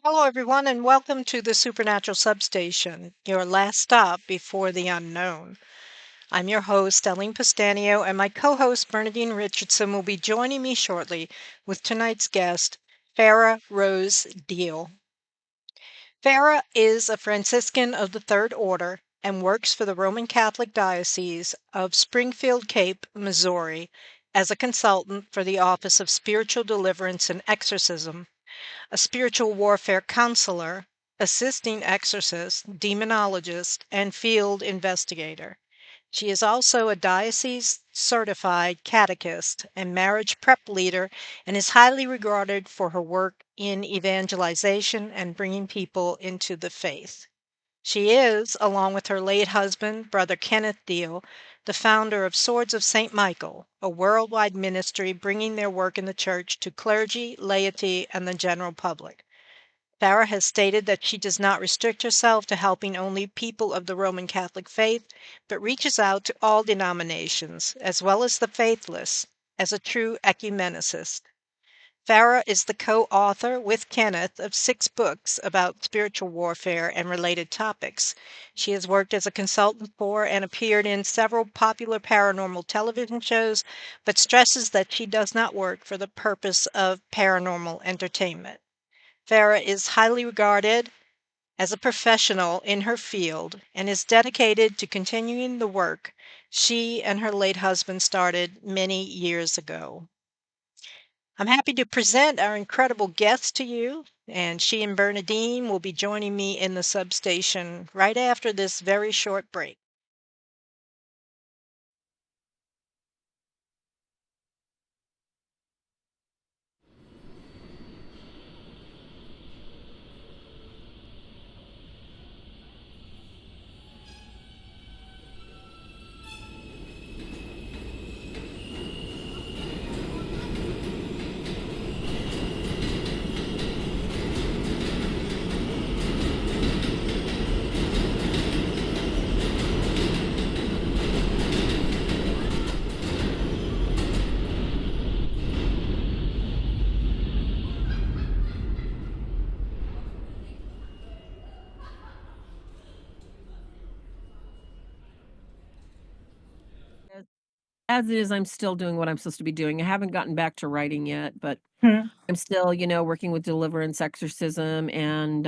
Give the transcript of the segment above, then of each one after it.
Hello, everyone, and welcome to the Supernatural Substation, your last stop before the unknown. I'm your host, Ellen Pistanio, and my co host, Bernadine Richardson, will be joining me shortly with tonight's guest, Farah Rose Deel. Farah is a Franciscan of the Third Order and works for the Roman Catholic Diocese of Springfield, Cape, Missouri, as a consultant for the Office of Spiritual Deliverance and Exorcism, a spiritual warfare counselor, assisting exorcist, demonologist, and field investigator. She is also a diocese certified catechist and marriage prep leader and is highly regarded for her work in evangelization and bringing people into the faith. She is, along with her late husband, Brother Kenneth Deel, the founder of Swords of St. Michael, a worldwide ministry bringing their work in the church to clergy, laity, and the general public. Farah has stated that she does not restrict herself to helping only people of the Roman Catholic faith, but reaches out to all denominations, as well as the faithless, as a true ecumenicist. Farah is the co-author with Kenneth of 6 books about spiritual warfare and related topics. She has worked as a consultant for and appeared in several popular paranormal television shows, but stresses that she does not work for the purpose of paranormal entertainment. Farah is highly regarded as a professional in her field and is dedicated to continuing the work she and her late husband started many years ago. I'm happy to present our incredible guest to you, and she and Bernadine will be joining me in the substation right after this very short break. As it is, I'm still doing what I'm supposed to be doing. I haven't gotten back to writing yet, but Mhm. I'm still, working with Deliverance, Exorcism, and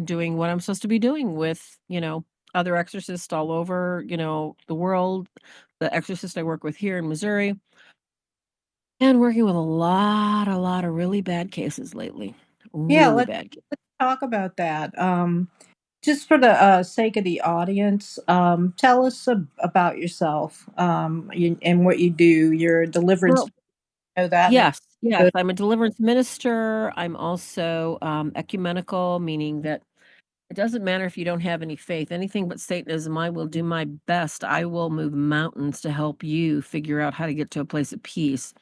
doing what I'm supposed to be doing with, other exorcists all over, the world. The exorcist I work with here in Missouri, and working with a lot of really bad cases lately. Yeah, Really let's bad. talk about that. Just for the sake of the audience, tell us about yourself and what you do. You're a deliverance, Well, know that. And yes. good. I'm a deliverance minister. I'm also ecumenical, meaning that it doesn't matter if you don't have any faith, anything but Satanism. I will do my best. I will move mountains to help you figure out how to get to a place of peace.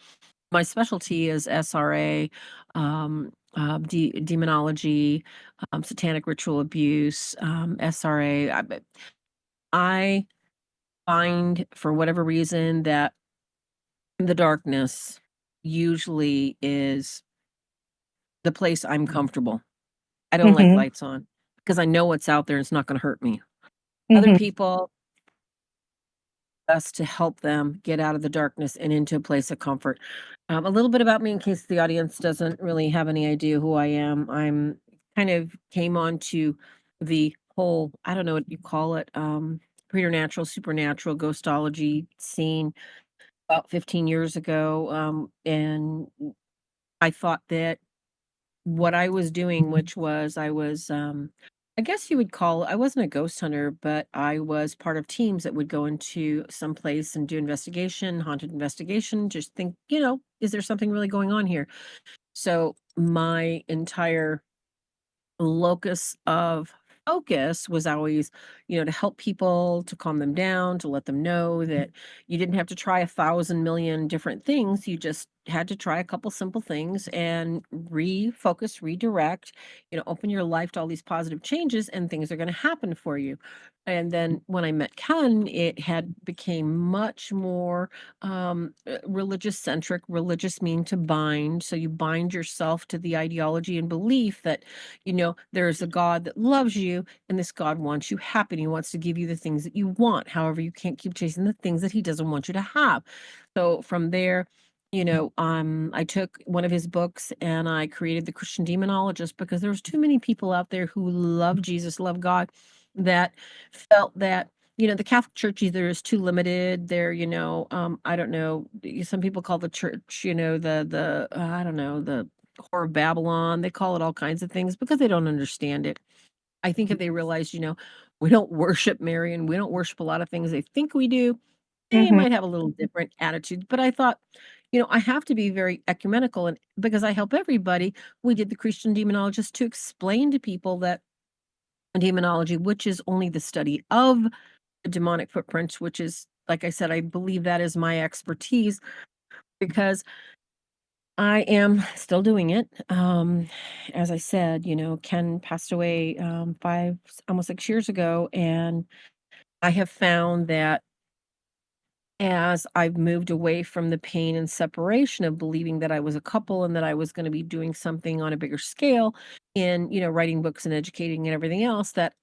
My specialty is SRA, demonology, satanic ritual abuse, SRA. I find, for whatever reason, that the darkness usually is the place I'm comfortable. I don't like Mhm. lights on because I know what's out there and it's not going to hurt me. Other Mhm. people, us to help them get out of the darkness and into a place of comfort. A little bit about me in case the audience doesn't really have any idea who I am. I'm kind of came on to the whole, I don't know what you call it, preternatural, supernatural, ghostology scene about 15 years ago. And I thought that what I was doing, which was I guess you would call I wasn't a ghost hunter, but I was part of teams that would go into some place and do investigation, haunted investigation, just think, is there something really going on here? So my entire locus of focus was always, to help people, to calm them down, to let them know that you didn't have to try 1,000 million different things. You just had to try a couple simple things and refocus, redirect, open your life to all these positive changes, and things are going to happen for you. And then when I met Ken, it had became much more religious centric. Religious mean to bind. So you bind yourself to the ideology and belief that, there is a God that loves you, and this God wants you happy, and he wants to give you the things that you want. However, you can't keep chasing the things that he doesn't want you to have. So from there, I took one of his books and I created the Christian Demonologist, because there was too many people out there who love Jesus, love God, that felt that, the Catholic Church either is too limited. They're, I don't know, some people call the church, I don't know, the Whore of Babylon. They call it all kinds of things because they don't understand it. I think if they realize, we don't worship Mary and we don't worship a lot of things they think we do, they Mhm. might have a little different attitude. But I thought, I have to be very ecumenical, and because I help everybody, we did the Christian Demonologist to explain to people that demonology, which is only the study of the demonic footprints, which is, like I said, I believe that is my expertise, because I am still doing it. As I said, Ken passed away 5, almost 6 years ago, and I have found that as I've moved away from the pain and separation of believing that I was a couple and that I was going to be doing something on a bigger scale in, writing books and educating and everything else, that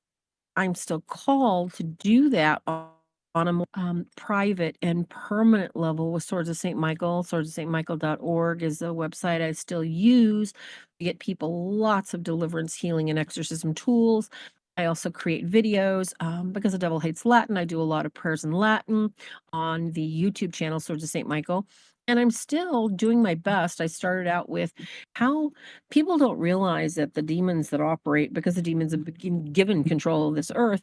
I'm still called to do that on a more private and permanent level with Swords of St. Michael. Swordsofstmichael.org is a website I still use to get people lots of deliverance, healing, and exorcism tools. I also create videos because the devil hates Latin. I do a lot of prayers in Latin on the YouTube channel, Swords of St. Michael. And I'm still doing my best. I started out with how people don't realize that the demons that operate, because the demons have been given control of this earth,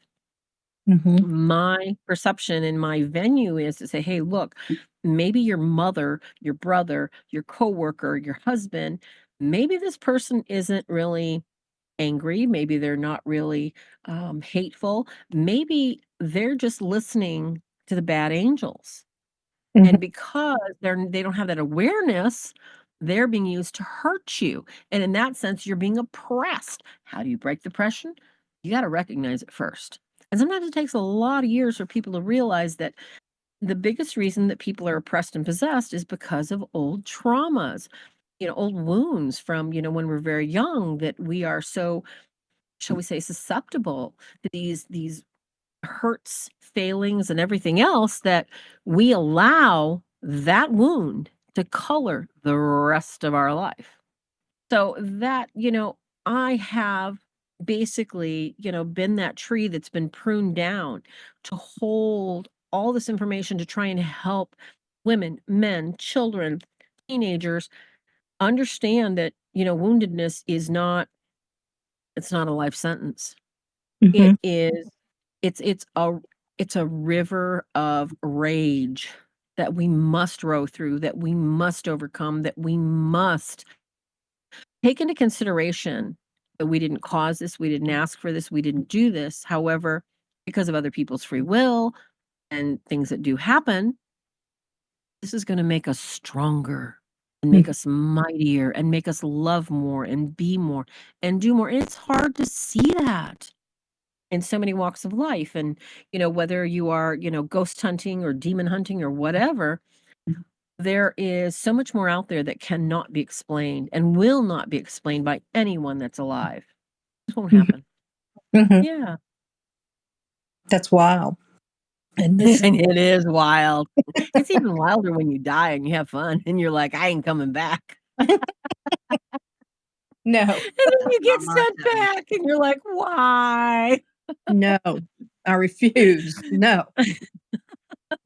Mhm. my perception and my venue is to say, hey, look, maybe your mother, your brother, your coworker, your husband, maybe this person isn't really angry. Maybe they're not really hateful. Maybe they're just listening to the bad angels. Mhm. And because they don't have that awareness, they're being used to hurt you. And in that sense, you're being oppressed. How do you break depression? You got to recognize it first. And sometimes it takes a lot of years for people to realize that the biggest reason that people are oppressed and possessed is because of old traumas, old wounds from, when we're very young, that we are so, shall we say, susceptible to these hurts, failings, and everything else, that we allow that wound to color the rest of our life. So that, I have basically, been that tree that's been pruned down to hold all this information to try and help women, men, children, teenagers understand that, woundedness is not, it's not a life sentence. It Mhm. is it's a river of rage that we must row through, that we must overcome, that we must take into consideration that we didn't cause this, we didn't ask for this, we didn't do this. However, because of other people's free will and things that do happen, this is gonna make us stronger and make Mhm. us mightier and make us love more and be more and do more. And it's hard to see that in so many walks of life. And, whether you are, ghost hunting or demon hunting or whatever, there is so much more out there that cannot be explained and will not be explained by anyone that's alive. This won't Mhm. happen. Mhm. Yeah. That's wild. And this And it is wild. It's even wilder when you die and you have fun and you're like, I ain't coming back. no, And then you get not my sent kind. back and you're like, why? No, I refuse. No,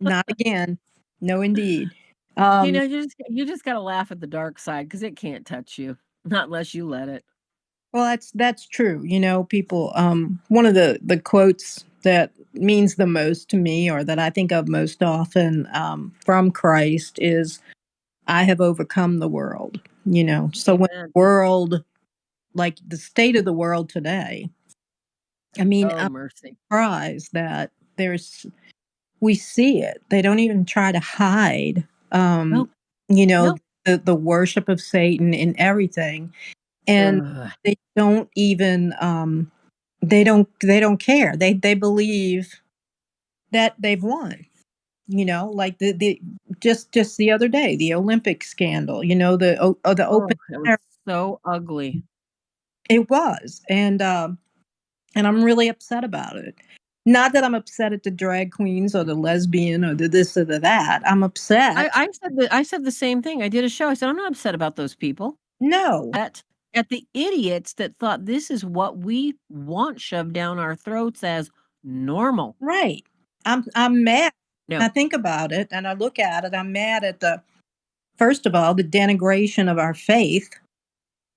not again. No, indeed. Um, You just gotta laugh at the dark side because it can't touch you. Not unless you let it. well, that's true. People. One of the quotes that means the most to me, or that I think of most often, from Christ, is, "I have overcome the world." So when Amen. the world, like the state of the world today, I mean, Oh, I'm mercy. surprised that there's we see it. They don't even try to hide. Nope. You know, Nope. the worship of Satan and everything, and Ugh. they don't even they don't care. They believe that they've won. Like the just the other day, the Olympic scandal. The Oh, open. it was so ugly. It was, and I'm really upset about it. Not that I'm upset at the drag queens or the lesbian or the this or the that. I'm upset. I said the same thing. I did a show. I said, "I'm not upset about those people." No, At the idiots that thought this is what we want shoved down our throats as normal. right. I'm mad. I No. think about it and I look at it. I'm mad at the first of all the denigration of our faith,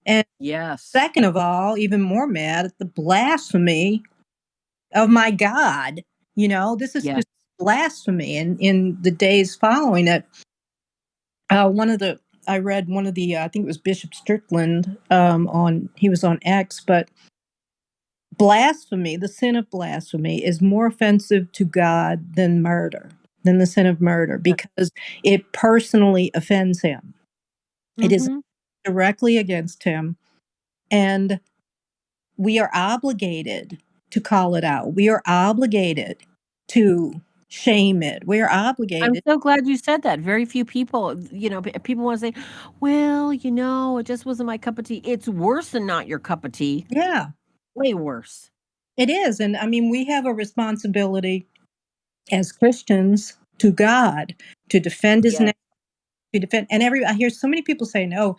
and Yes. second of all, even more mad at the blasphemy of my God. This is Yes. just blasphemy. And in the days following it, one of the I read one of the I think it was Bishop Strickland, on he was on X, but blasphemy, the sin of blasphemy, is more offensive to God than murder, than the sin of murder, Yeah. because it personally offends him. It is Mhm. directly against him, and we are obligated to call it out. We are obligated to shame it. We are I'm obligated. so glad you said that. Very few people, people wanna say, "Well, it just wasn't my cup of tea." It's worse than not your cup of tea. Yeah, Way worse. it is. And I mean, we have a responsibility as Christians to God to defend his Yes, name, to defend. And I hear so many people saying, oh,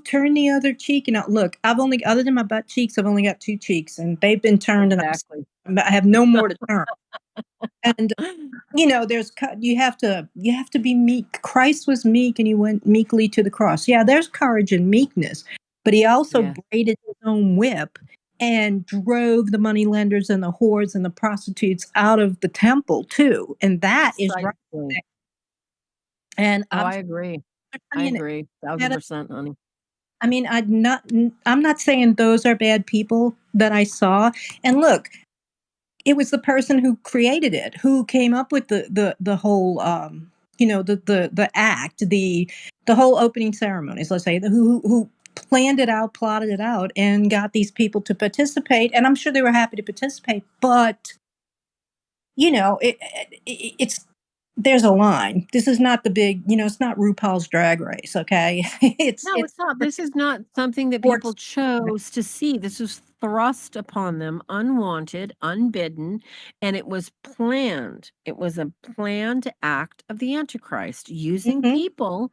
turn the other cheek. And look, other than my butt cheeks, I've only got two cheeks and they've been turned, and exactly. I have no more to turn. And you have to be meek. Christ was meek and he went meekly to the cross. Yeah, there's courage and meekness, but he also Yeah, braided his own whip and drove the moneylenders and the whores and the prostitutes out of the temple too. And that is right. precisely. And Oh, I'm I agree. I saying agree. that 1000%, honey. I mean, I'm not saying those are bad people that I saw. And look, it was the person who created it, who came up with the whole the act, the whole opening ceremonies, let's say, who planned it out, plotted it out, and got these people to participate. And I'm sure they were happy to participate, but it's there's a line. This is not the big, it's not RuPaul's Drag Race, okay? No, It's it's not. This is not something that people sports. chose to see. This was thrust upon them, unwanted, unbidden, and it was planned. It was a planned act of the Antichrist using Mhm. people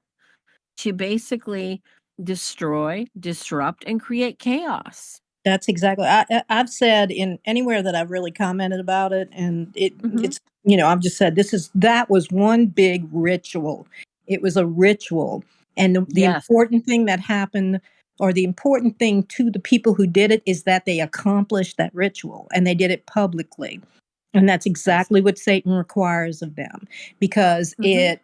to basically destroy, disrupt, and create chaos. That's exactly. I've said in anywhere that I've really commented about it, and Mhm. it's I've just said that was one big ritual. It was a ritual, and the Yes. important thing that happened, or the important thing to the people who did it, is that they accomplished that ritual and they did it publicly, and that's Yes. exactly what Satan requires of them, because Mhm. it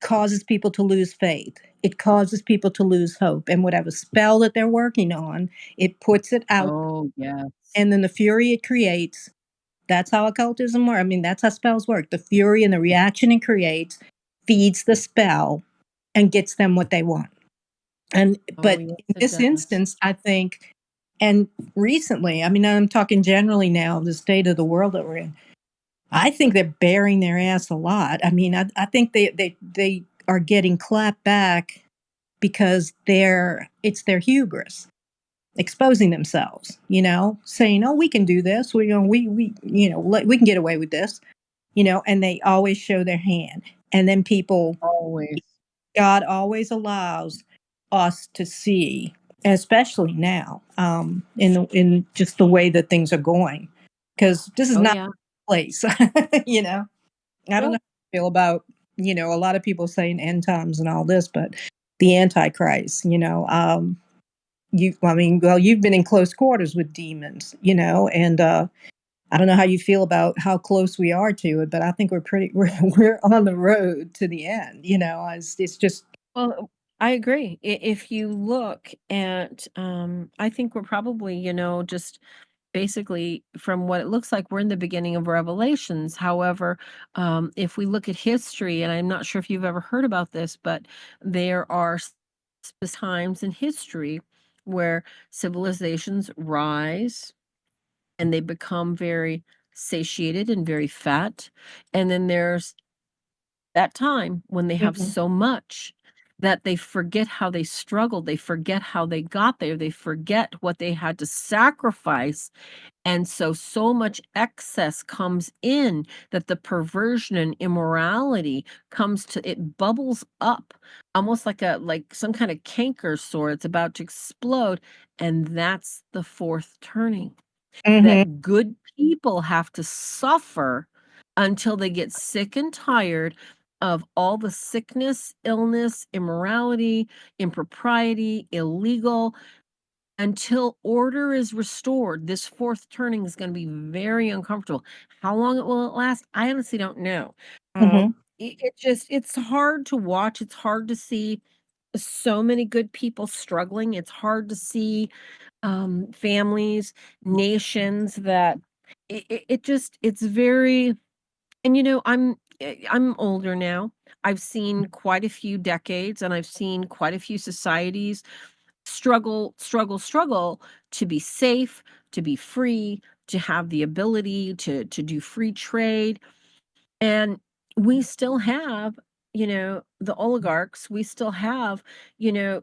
causes people to lose faith. It causes people to lose hope. And whatever spell that they're working on, it puts it out. Oh, yes. And then the fury it creates, that's how occultism works. I mean, that's how spells work. The fury and the reaction it creates feeds the spell and gets them what they want. Oh, But yes, in it this does. instance, I think, and recently, I mean, I'm talking generally now, the state of the world that we're in, I think they're bearing their ass a lot. I mean, I think they are getting clapped back because it's their hubris exposing themselves, saying, "Oh, we can do this. We can get away with this," and they always show their hand. And then Always. God always allows us to see, especially now, in just the way that things are going, because this is Oh, not yeah. a place, you know. I don't know Nope. how I feel about, a lot of people saying end times and all this, but the Antichrist, I mean, well, you've been in close quarters with demons, and I don't know how you feel about how close we are to it, but I think we're on the road to the end. It's just. Well, I agree. If you look at, I think we're probably, just basically, from what it looks like, we're in the beginning of Revelations. However, if we look at history, and I'm not sure if you've ever heard about this, but there are times in history where civilizations rise and they become very satiated and very fat. And then there's that time when they have Mhm. so much that they forget how they struggled, they forget how they got there, they forget what they had to sacrifice, and so much excess comes in that the perversion and immorality comes to it bubbles up almost like some kind of canker sore. It's about to explode, and that's the fourth turning. Mhm. That good people have to suffer until they get sick and tired of all the sickness, illness, immorality, impropriety, illegal, until order is restored. This fourth turning is going to be very uncomfortable. How long it will it last? I honestly don't know. Mhm. It's hard to watch. It's hard to see so many good people struggling. It's hard to see families, nations that it's very, and I'm older now. I've seen quite a few decades and I've seen quite a few societies struggle to be safe, to be free, to have the ability to do free trade. And we still have, the oligarchs, we still have,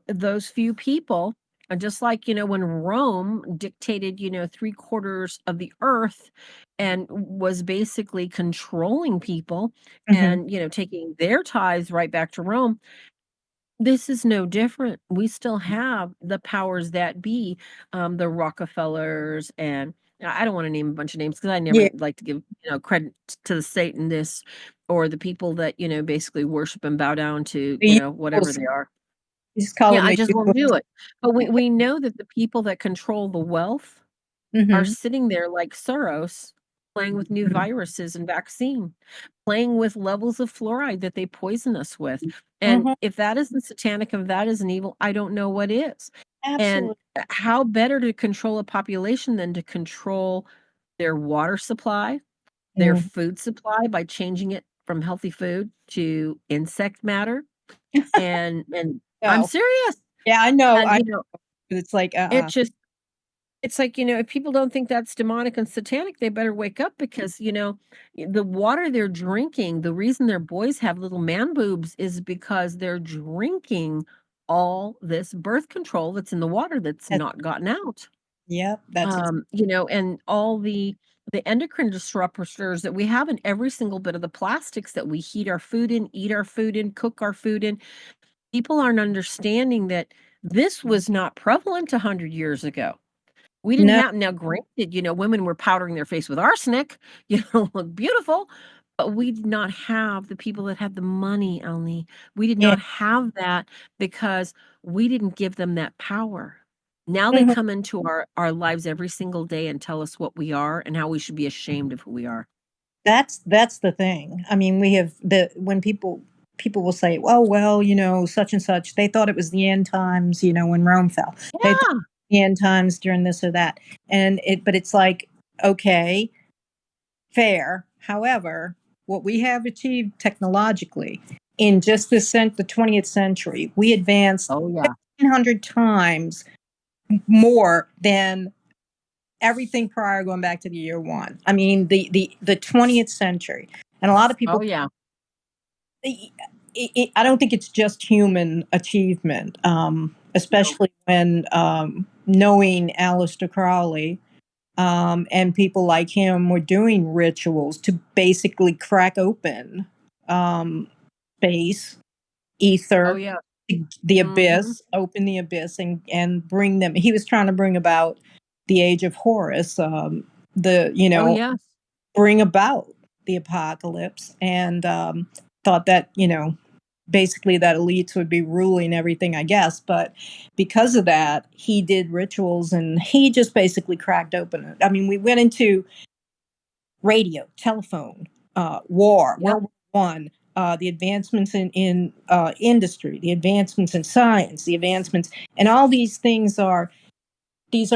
those few people. And just like, when Rome dictated, three-quarters of the earth and was basically controlling people Mhm. and, taking their tithes right back to Rome, this is no different. We still have the powers that be, the Rockefellers, and I don't wanna name a bunch of names because I never Yeah. like to give, credit t to the Satanists or the people that, basically worship and bow down to, The whatever usuals. they are. Just call Yeah, them I the just won't usuals. do it. But we know that the people that control the wealth are Mhm. sitting there like Soros, playing with new Mhm. viruses and vaccine, playing with levels of fluoride that they poison us with. And Mhm. if that isn't satanic, if that isn't evil, I don't know what is. And Absolutely. how better to control a population than to control their water supply, their Mm. food supply by changing it from healthy food to insect matter. And I'm No. serious. Yeah, I know. And It's like, it just it's like, if people don't think that's demonic and satanic, they better wake up because, the water they're drinking, the reason their boys have little man boobs is because they're drinking all this birth control that's in the water that's that not gotten out. yep, that's ex And all the endocrine disruptors that we have in every single bit of the plastics that we heat our food in, eat our food in, cook our food in. People aren't understanding that this was not prevalent 100 years ago. We didn't no. have now granted, women were powdering their face with arsenic, look beautiful, but we did not have the people that had the money, only. We did Yeah. not have that because we didn't give them that power. Now they Mhm. come into our lives every single day and tell us what we are and how we should be ashamed of who we are. That's the thing. I mean, we have the when people will say, "Oh, well, such and such, they thought it was the end times, when Rome fell. They thought Yeah. the end times during this or that." But it's like, okay, fair. However, what we have achieved technologically in just the 20th century, we advanced Oh, yeah. 1,500 times more than everything prior going back to the year one. I mean, the 20th century, and a lot of Oh, people. yeah. I don't think it's just human achievement, No. especially when knowing Aleister Crowley and people like him were doing rituals to basically crack open um, space, Oh, ether, yeah. the Mhm. abyss, open the abyss, and bring them. He was trying to bring about the age of Horus, the Oh, yes. bring about the apocalypse, and thought that basically that elites would be ruling everything, I guess. But because of that, he did rituals and he just basically cracked open it. I mean, we went into radio, telephone, war, Yep. World War I, the advancements in industry, the advancements in science, the advancements, and all these things are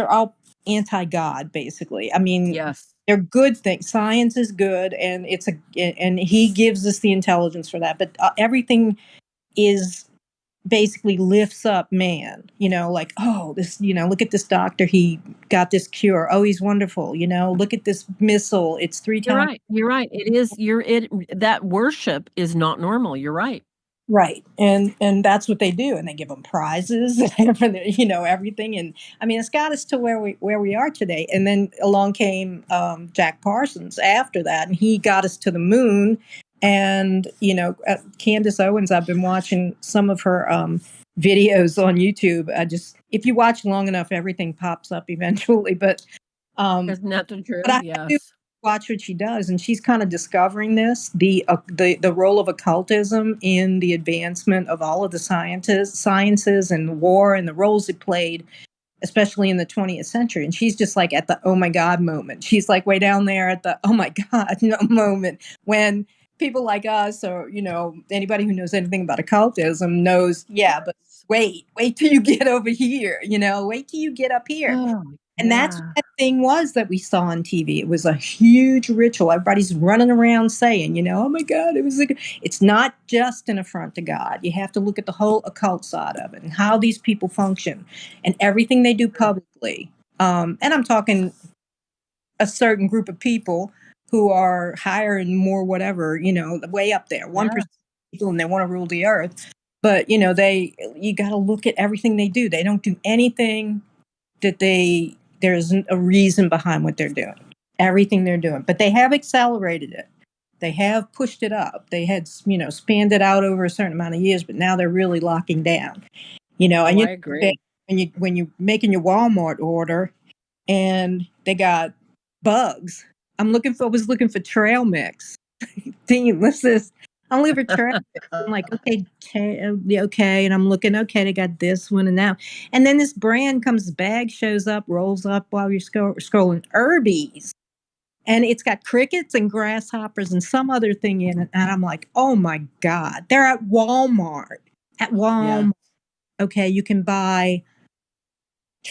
all anti-God, basically. I mean, Yes. they're good things. Science is good, and and he gives us the intelligence for that. But everything is basically lifts up man. Like, oh, this, look at this doctor. He got this cure. Oh, he's wonderful. Look at this missile. It's 3 You're times. right. You're right. It is. That worship is not normal. You're right. Right. And that's what they do. And they give them prizes and everything. And I mean, it's got us to where we are today. And then along came Jack Parsons after that, and he got us to the moon. And Candace Owens, I've been watching some of her videos on YouTube. If you watch long enough, everything pops up eventually. But Isn't that the truth? I do Yes. watch what she does, and she's kind of discovering the role of occultism in the advancement of all of the sciences and war, and the roles it played, especially in the 20th century. And she's just like at the oh my God moment. She's like way down there at the oh my God no moment, when people like us, or anybody who knows anything about occultism knows, yeah, but wait till you get over here, wait till you get up here. Oh, And that's what yeah. that thing was that we saw on TV. It was a huge ritual. Everybody's running around saying, oh my God, it was it's not just an affront to God. You have to look at the whole occult side of it and how these people function and everything they do publicly. And I'm talking a certain group of people who are higher and more whatever, way up there, 1% people, and they want to rule the earth. But, you got to look at everything they do. They don't do anything that there's a reason behind what they're doing, everything they're doing. But they have accelerated it. They have pushed it up. They had, spanned it out over a certain amount of years, but now they're really locking down. And I agree. when you're making your Walmart order and they got bugs. I was looking for trail mix. Dean, I'm looking for trail mix. I'm like, okay. And I'm looking, okay, they got this one and that. And then this brand bag shows up, rolls up while you're scrolling, Irby's. And it's got crickets and grasshoppers and some other thing in it. And I'm like, oh my God, they're at Walmart. At Walmart. Yeah. Okay, you can buy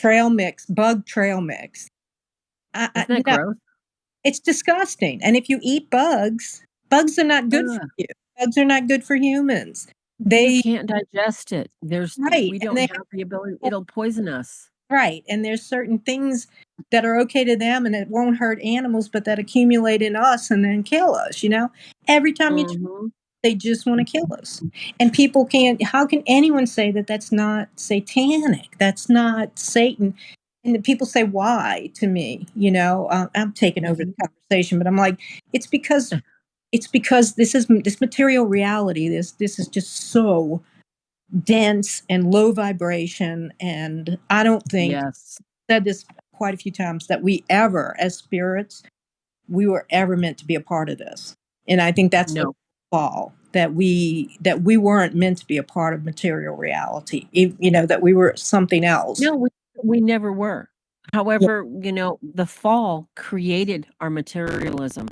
bug trail mix. Isn't that gross? It's disgusting. And if you eat bugs are not good for you. Bugs are not good for humans. You can't digest it. Right. We don't have the ability. It'll poison us. Right. And there's certain things that are okay to them and it won't hurt animals, but that accumulate in us and then kill us, Every time they just want to kill us. And people how can anyone say that that's not satanic? That's not Satan. And people say, why to me, I'm taking over the conversation, but I'm like, it's because this material reality, this is just so dense and low vibration. And I don't think, said this quite a few times, that we ever, as spirits, we were ever meant to be a part of this. And I think that's the fall, that we weren't meant to be a part of material reality, that we were something else. No, we never were. However, the fall created our materialism.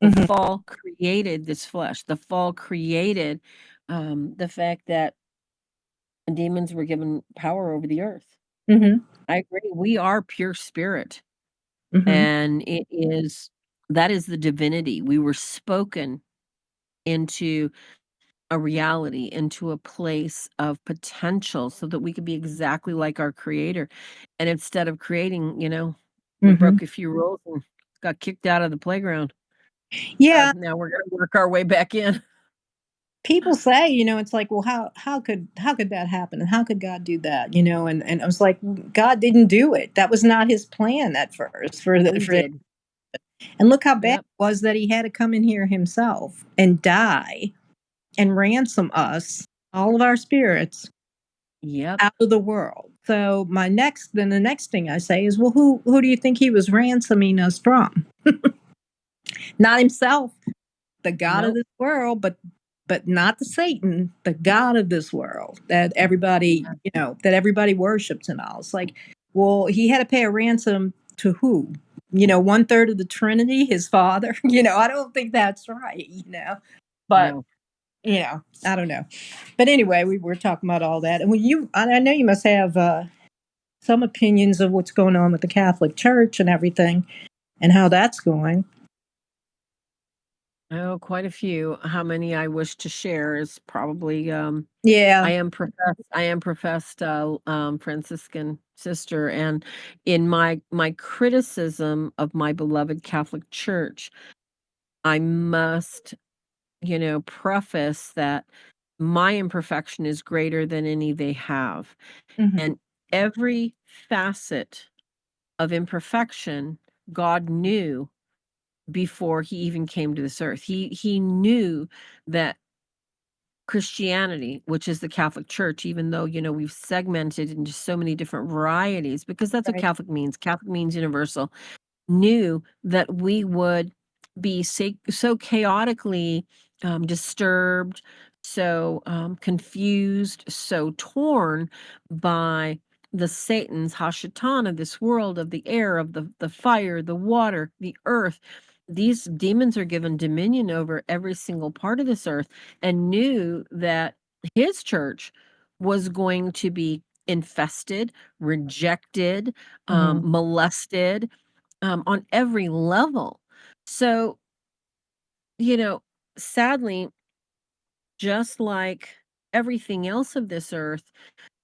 The fall created this flesh. The fall created the fact that demons were given power over the earth. I agree. We are pure spirit. And that is the divinity. We were spoken into a reality, into a place of potential so that we could be exactly like our creator. And instead of creating, we broke a few rules and got kicked out of the playground. Yeah. Now we're going to work our way back in. People say, it's like, well, how could that happen? And how could God do that? And I was like, God didn't do it. That was not his plan at first And look how bad it was that he had to come in here himself and die and ransom us, all of our spirits, out of the world. So the next thing I say is, well, who do you think he was ransoming us from? Not himself, the God of this world, but not the Satan, the God of this world that everybody, that everybody worships and all. It's like, well, he had to pay a ransom to who? 1/3 of the Trinity, his father. I don't think that's right, but I don't know. But anyway, we were talking about all that. And I know you must have some opinions of what's going on with the Catholic Church and everything and how that's going. Oh, quite a few. How many I wish to share is probably Yeah. I am professed Franciscan sister, and in my criticism of my beloved Catholic Church, I must, preface that my imperfection is greater than any they have. Mm-hmm. And every facet of imperfection God knew before he even came to this earth. He knew that Christianity, which is the Catholic Church, even though, we've segmented into so many different varieties, because that's what Right. Catholic means. Catholic means universal. Knew that we would be so chaotically disturbed, so confused, so torn by the Satan's Hashatan of this world, of the air, of the fire, the water, the earth. These demons are given dominion over every single part of this earth, and knew that his church was going to be infested, rejected, Mm-hmm. molested, on every level. So, you know, sadly, just like everything else of this earth,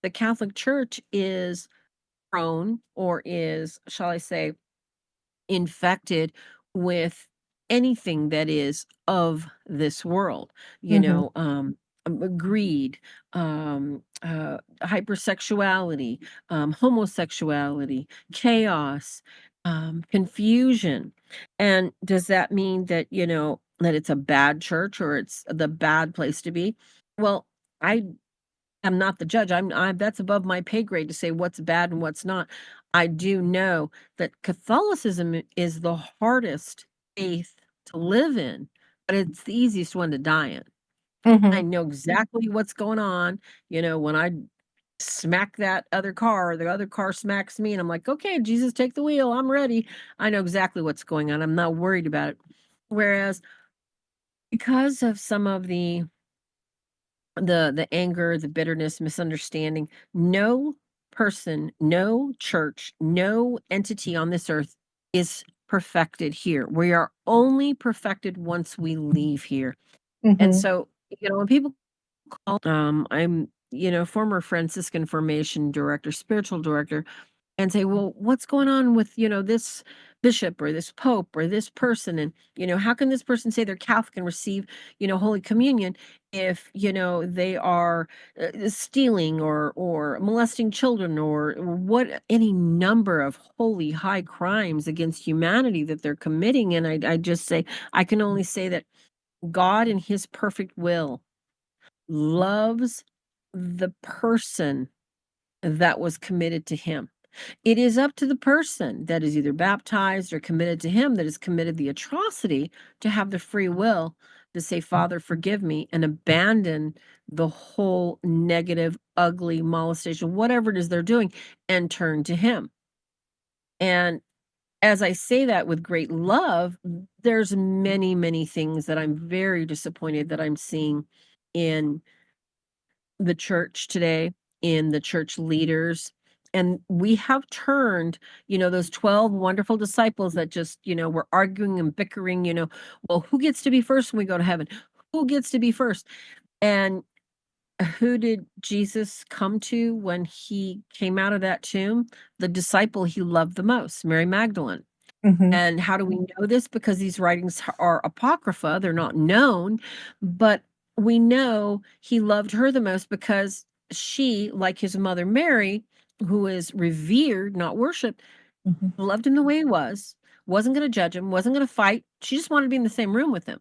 the Catholic Church is prone, or is, shall I say, infected with anything that is of this world, Mm-hmm. greed, hypersexuality, homosexuality, chaos, confusion. And does that mean that, that it's a bad church or it's the bad place to be? Well, I am not the judge. I'm that's above my pay grade to say what's bad and what's not. I do know that Catholicism is the hardest faith to live in, but it's the easiest one to die in. Mm-hmm. I know exactly what's going on. When I smack that other car, or the other car smacks me, and I'm like, okay, Jesus, take the wheel. I'm ready. I know exactly what's going on. I'm not worried about it. Whereas, because of some of the anger, the bitterness, misunderstanding, no person, no church, no entity on this earth is perfected here. We are only perfected once we leave here. And Mm-hmm. so, when people call, I'm, former Franciscan formation director, spiritual director, and say, well, what's going on with, this bishop or this pope or this person? And, how can this person say they're Catholic and receive, Holy Communion if, they are stealing or molesting children, or what, any number of holy high crimes against humanity that they're committing? And I just say, I can only say that God in his perfect will loves the person that was committed to him. It is up to the person that is either baptized or committed to him, that has committed the atrocity, to have the free will to say, Father, forgive me, and abandon the whole negative, ugly molestation, whatever it is they're doing, and turn to him. And as I say that with great love, there's many, many things that I'm very disappointed that I'm seeing in the church today, in the church leaders. And we have turned, those 12 wonderful disciples that just, were arguing and bickering, well, who gets to be first when we go to heaven? Who gets to be first? And who did Jesus come to when he came out of that tomb? The disciple he loved the most, Mary Magdalene. Mm-hmm. And how do we know this? Because these writings are apocrypha, they're not known, but we know he loved her the most because she, like his mother Mary, who is revered, not worshiped, Mm-hmm. loved him the way he was, wasn't going to judge him, wasn't going to fight. She just wanted to be in the same room with him.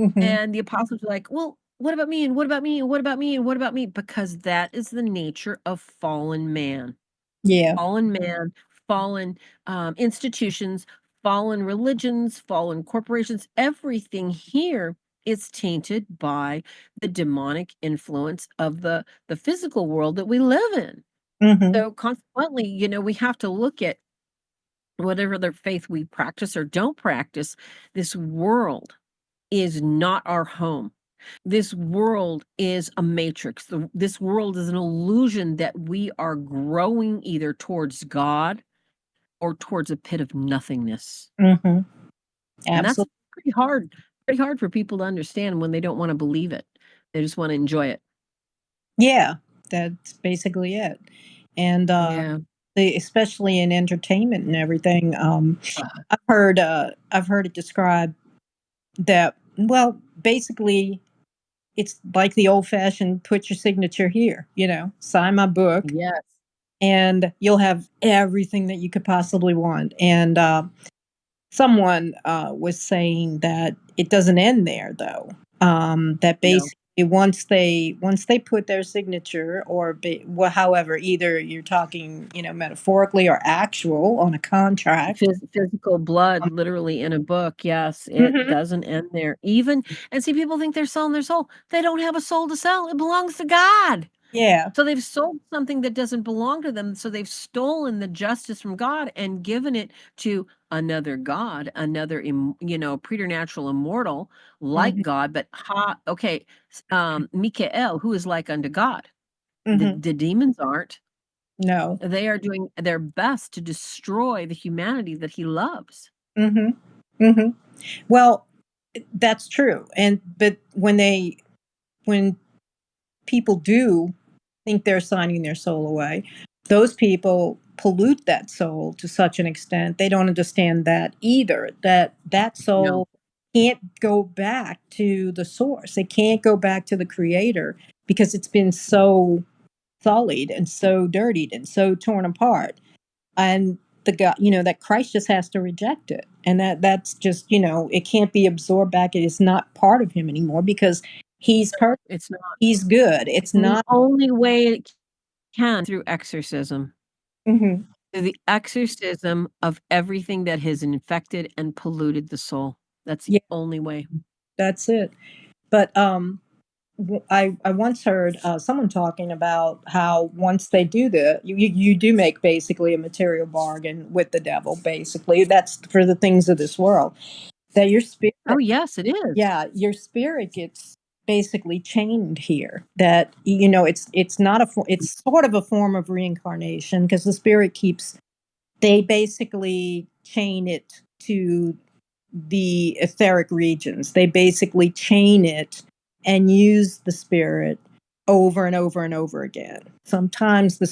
Mm-hmm. And the apostles were like, well, what about me? And what about me? And what about me? And what about me? Because that is the nature of fallen man. Yeah. Fallen man, fallen institutions, fallen religions, fallen corporations, everything here is tainted by the demonic influence of the physical world that we live in. Mm-hmm. So consequently, we have to look at whatever other faith we practice or don't practice. This world is not our home. This world is a matrix. This world is an illusion that we are growing either towards God or towards a pit of nothingness. Mm-hmm. And that's Absolutely. pretty hard for people to understand when they don't want to believe it. They just want to enjoy it. Yeah, that's basically it. And Yeah. especially in entertainment and everything, I've heard it described that, well, basically it's like the old fashioned put your signature here, sign my book Yes. and you'll have everything that you could possibly want. And someone was saying that it doesn't end there, though. That No. basically once they put their signature, or well, however, either you're talking, metaphorically or actual on a contract. Physical blood, literally in a book. Yes, it Mhm. doesn't end there. Even, and see, people think they're selling their soul. They don't have a soul to sell. It belongs to God. Yeah. So they've sold something that doesn't belong to them. So they've stolen the justice from God and given it to another God, another, preternatural immortal like Mhm. God. But okay, Michael, who is like unto God. The Mhm. demons aren't. No. They are doing their best to destroy the humanity that he loves. Mhm. Mhm. Well, that's true. But when people do think they're signing their soul away, those people pollute that soul to such an extent they don't understand that either. That No, soul can't go back to the source. It can't go back to the creator because it's been so sullied and so dirtied and so torn apart. And the God, that Christ just has to reject it. And that's just, it can't be absorbed back. It is not part of him anymore because he's perfect. it's not. He's good. It's And the not. only way it can through exorcism, Mhm. through the exorcism of everything that has infected and polluted the soul. That's the Yeah, only way. that's it. But I once heard someone talking about how once they do you do make basically a material bargain with the devil. Basically, that's for the things of this world. That your spirit, Oh, yes, it is. yeah, your spirit gets basically chained here. That it's not it's sort of a form of reincarnation because the spirit keeps. They basically chain it to the etheric regions. They basically chain it and use the spirit over and over and over again. Sometimes that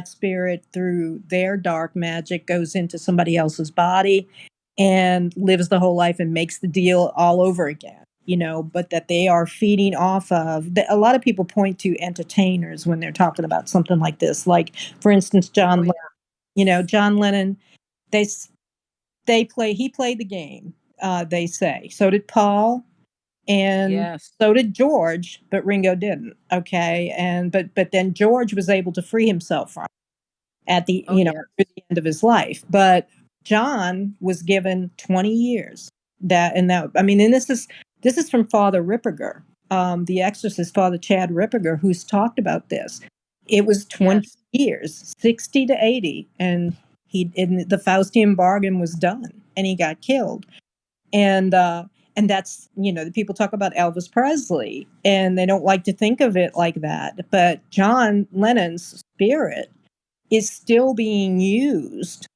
spirit, through their dark magic, goes into somebody else's body and lives the whole life and makes the deal all over again. But that they are feeding off of. A lot of people point to entertainers when they're talking about something like this. Like, for instance, Oh, yeah. John Lennon. They he played the game, they say. So did Paul, and Yes. so did George, but Ringo didn't. Okay, and but then George was able to free himself from at the Oh, yes. at the end of his life, but John was given 20 years. And this is from Father Ripperger, the exorcist, Father Chad Ripperger, who's talked about this. It was 20 Yes. years, 60 to 80, and the Faustian bargain was done, and he got killed. And that's, the people talk about Elvis Presley, and they don't like to think of it like that. But John Lennon's spirit is still being used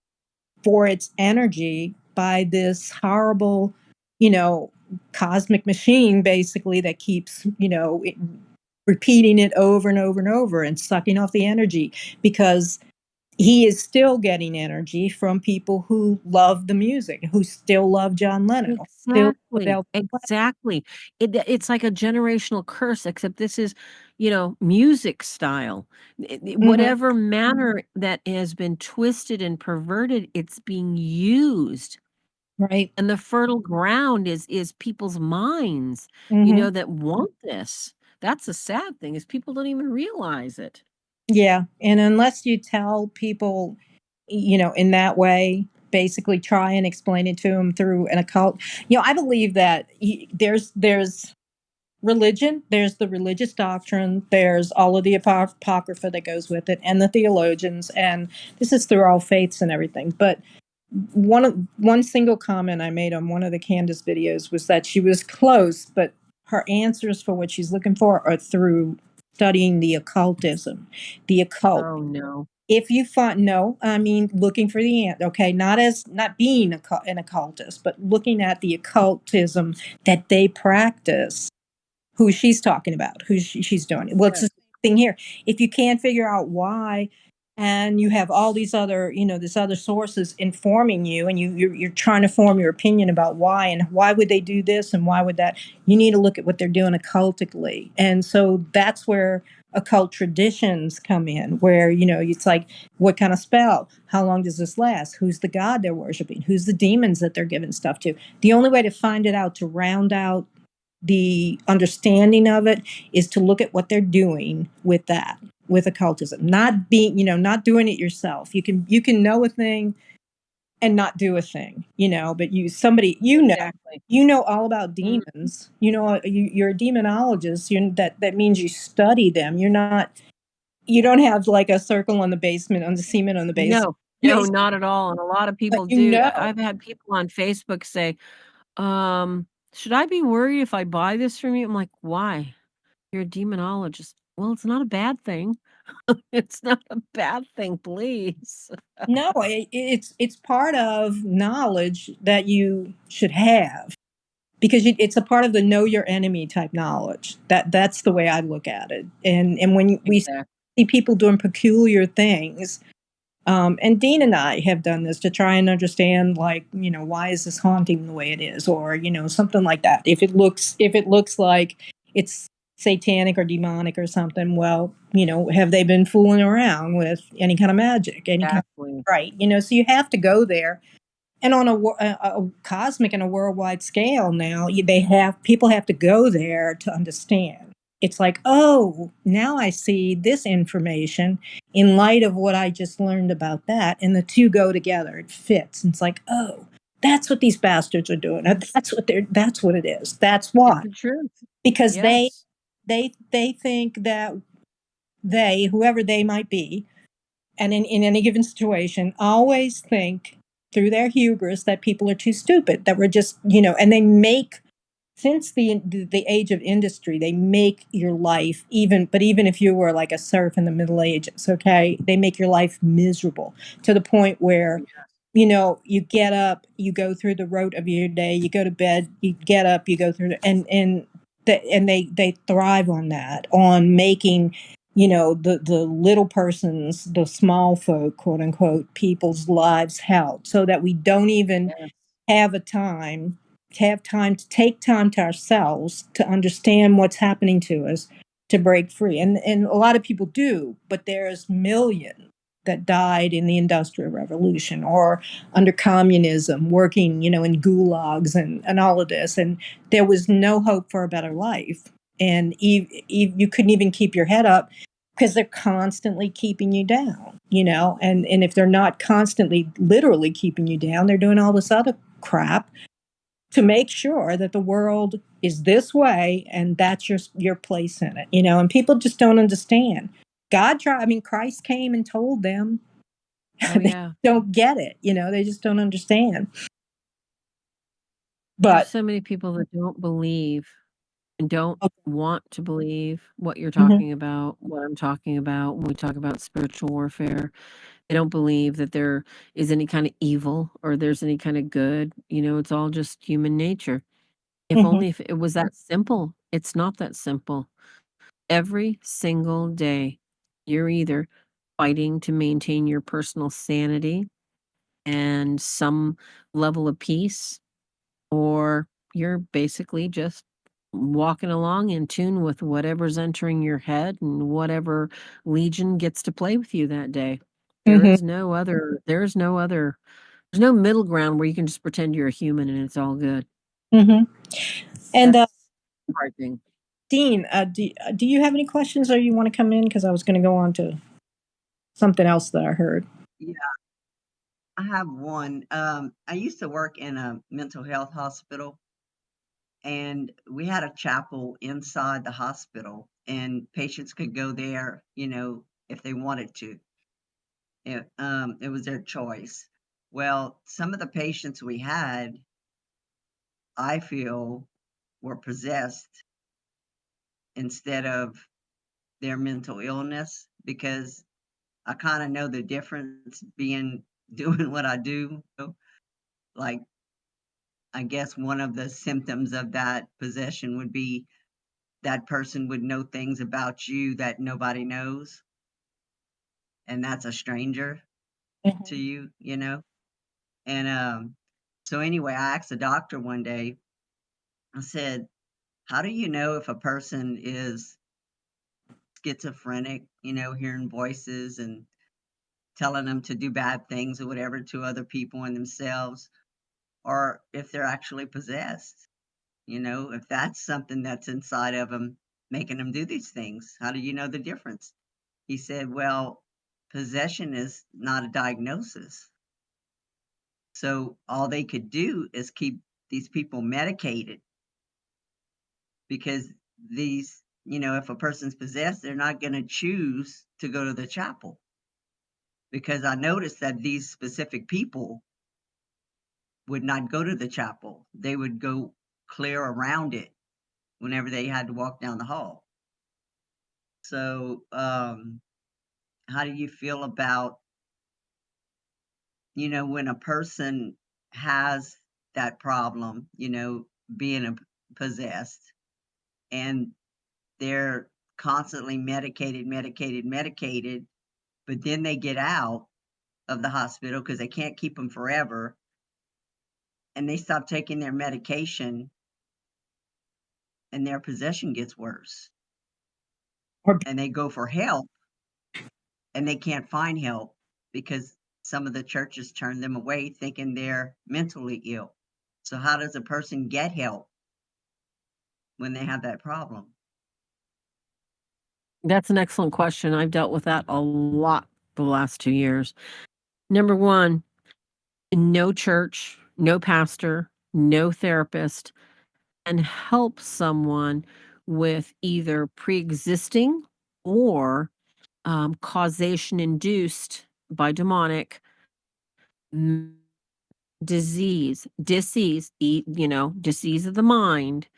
for its energy by this horrible, you know, cosmic machine, basically, that keeps, repeating it over and over and over and sucking off the energy because he is still getting energy from people who love the music, who still love John Lennon, or still love Exactly. Elvis Presley. Exactly. It's like a generational curse, except this is, music style. Mhm. Whatever manner that has been twisted and perverted, it's being used. Right. And the fertile ground is people's minds, Mhm. that want this. That's the sad thing is people don't even realize it. Yeah, and unless you tell people, in that way, basically try and explain it to them through an occult. I believe that there's religion, there's the religious doctrine, there's all of the apocrypha that goes with it, and the theologians, and this is through all faiths and everything. But one single comment I made on one of the Candace videos was that she was close, but her answers for what she's looking for are through studying the occultism, the occult. Oh, no. If you find, no, I mean looking for the answer. Okay, not being an occultist, but looking at the occultism that they practice, who she's talking about, who she's doing. Well, it's Yeah. the same thing here. If you can't figure out why, and you have all these other, this other sources informing you, and you're trying to form your opinion about why, and why would they do this, and why would that, you need to look at what they're doing occultically. And so that's where occult traditions come in, where, it's like, what kind of spell? How long does this last? Who's the god they're worshiping? Who's the demons that they're giving stuff to? The only way to find it out, to round out the understanding of it, is to look at what they're doing with that, with occultism, not being, not doing it yourself. You can know a thing and not do a thing, but somebody, Exactly. all about Mhm. demons, you're a demonologist. That means you study them. You don't have like a circle on the basement, on the cement on the basement. No, no, not at all, and a lot of But people do. I've you had people on Facebook say, "Should I be worried if I buy this from you?" I'm like, "Why? You're a demonologist." "Well, it's not a bad thing." "It's not a bad thing, please." No, it's part of knowledge that you should have, because it's a part of the know your enemy type knowledge. That's the way I look at it. And when we Exactly. see people doing peculiar things, and Dean and I have done this to try and understand, like, why is this haunting the way it is, or something like that. If it looks like it's satanic or demonic or something, well, have they been fooling around with any kind of magic, any kind Exactly. of, right? So you have to go there. And on a cosmic and a worldwide scale now, people have to go there to understand. It's like, oh, now I see this information in light of what I just learned about that, and the two go together. It fits. And it's like, oh, that's what these bastards are doing. That's what it is. That's It's why. the truth. Because Yes. they think that whoever they might be, and in any given situation, always think through their hubris that people are too stupid, that we're just, and they make, since the age of industry, they make your life, even if you were like a serf in the Middle Ages, okay, they make your life miserable, to the point Oh, where, yeah. you get up, you go through the rote of your day, you go to bed, you get up, you go through and they thrive on that, on making, the little persons, the small folk, quote unquote, people's lives hell, so that we don't even Yes. have time to take time to ourselves to understand what's happening to us, to break free. And a lot of people do, but there's millions that died in the Industrial Revolution, or under communism, working, in gulags, and all of this. And there was no hope for a better life. And you couldn't even keep your head up, because they're constantly keeping you down, and if they're not constantly literally keeping you down, they're doing all this other crap to make sure that the world is this way, and that's your place in it, and people just don't understand. Christ came and told them. Oh, They yeah. don't get it, they just don't understand. There's But so many people that don't believe and don't want to believe what you're mhm, talking about, what I'm talking about when we talk about spiritual warfare. They don't believe that there is any kind of evil or there's any kind of good. It's all just human nature. If mhm, only if it was that simple. It's not that simple. Every single day, you're either fighting to maintain your personal sanity and some level of peace, or you're basically just walking along in tune with whatever's entering your head and whatever legion gets to play with you that day. There mhm, is no other there's no middle ground where you can just pretend you're a human and it's all good. mhm. And That's the hard thing. Dean, do you have any questions, or you want to come in? Because I was going to go on to something else that I heard. Yeah, I have one. I used to work in a mental health hospital, and we had a chapel inside the hospital, and patients could go there, if they wanted to. It was their choice. Well, some of the patients we had, I feel, were possessed, instead of their mental illness, because I kind of know the difference being doing what I do. Like, I guess one of the symptoms of that possession would be that person would know things about you that nobody knows, and that's a stranger to you, you know? And so anyway, I asked the doctor one day, I said, how do you know if a person is schizophrenic, hearing voices and telling them to do bad things or whatever to other people and themselves, or if they're actually possessed? If that's something that's inside of them making them do these things, how do you know the difference? He said, well, possession is not a diagnosis. So all they could do is keep these people medicated, because if a person's possessed, they're not going to choose to go to the chapel. Because I noticed that these specific people would not go to the chapel. They would go clear around it whenever they had to walk down the hall. So, how do you feel about, when a person has that problem, being possessed, and they're constantly medicated, but then they get out of the hospital because they can't keep them forever, and they stop taking their medication, and their possession gets worse, Or and they go for help, and they can't find help because some of the churches turn them away thinking they're mentally ill. So how does a person get help when they have that problem? That's an excellent question. I've dealt with that a lot the last 2 years. Number 1, no church, no pastor, no therapist can help someone with either pre-existing or causation induced by demonic disease, disease of the mind,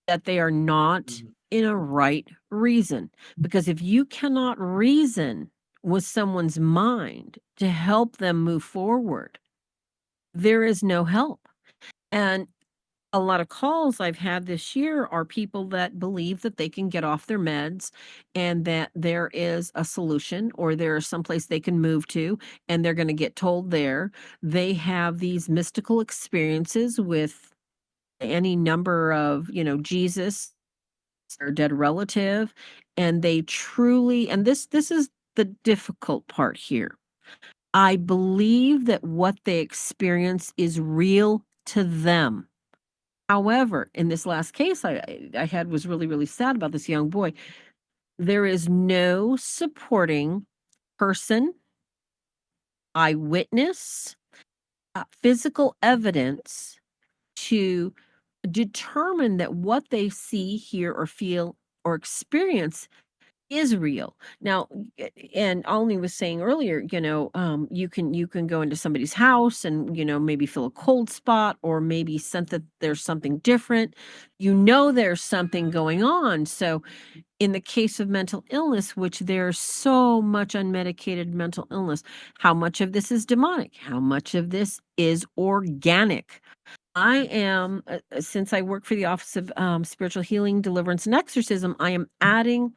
that they are not Mhm. in a right reason. Because if you cannot reason with someone's mind to help them move forward, there is no help. And a lot of calls I've had this year are people that believe that they can get off their meds and that there is a solution or there is someplace they can move to and they're going to get told there. They have these mystical experiences with any number of, Jesus or dead relative, and they truly, and this is the difficult part here. I believe that what they experience is real to them. However, in this last case I had was really, really sad about this young boy. There is no supporting person, eyewitness, physical evidence to determine that what they see, hear, or feel or experience is real. Now, and Alni was saying earlier, you can go into somebody's house and, maybe feel a cold spot or maybe sense that there's something different. There's something going on. So in the case of mental illness, which there's so much unmedicated mental illness, how much of this is demonic? How much of this is organic? I am, since I work for the Office of Spiritual Healing, Deliverance, and Exorcism, I am adding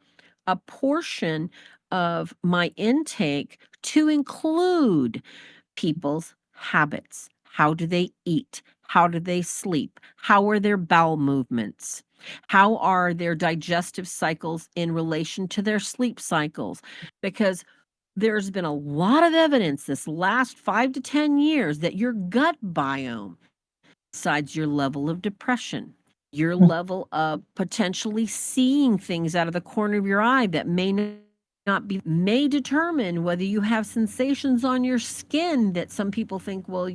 a portion of my intake to include people's habits. How do they eat? How do they sleep? How are their bowel movements? How are their digestive cycles in relation to their sleep cycles? Because there's been a lot of evidence this last 5 to 10 years that your gut biome decides your level of depression, your level of potentially seeing things out of the corner of your eye that not be, may determine whether you have sensations on your skin that some people think, well,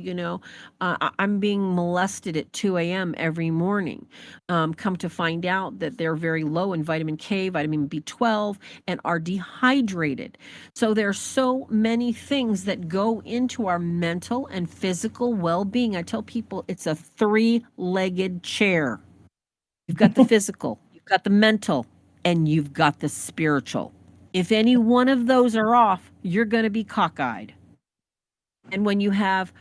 I'm being molested at 2 a.m. every morning. Come to find out that they're very low in vitamin K, vitamin B12, and are dehydrated. So there's so many things that go into our mental and physical well-being. I tell people it's a 3-legged chair. You've got the physical, you've got the mental, and you've got the spiritual. If any one of those are off, you're going to be cockeyed. And when you have,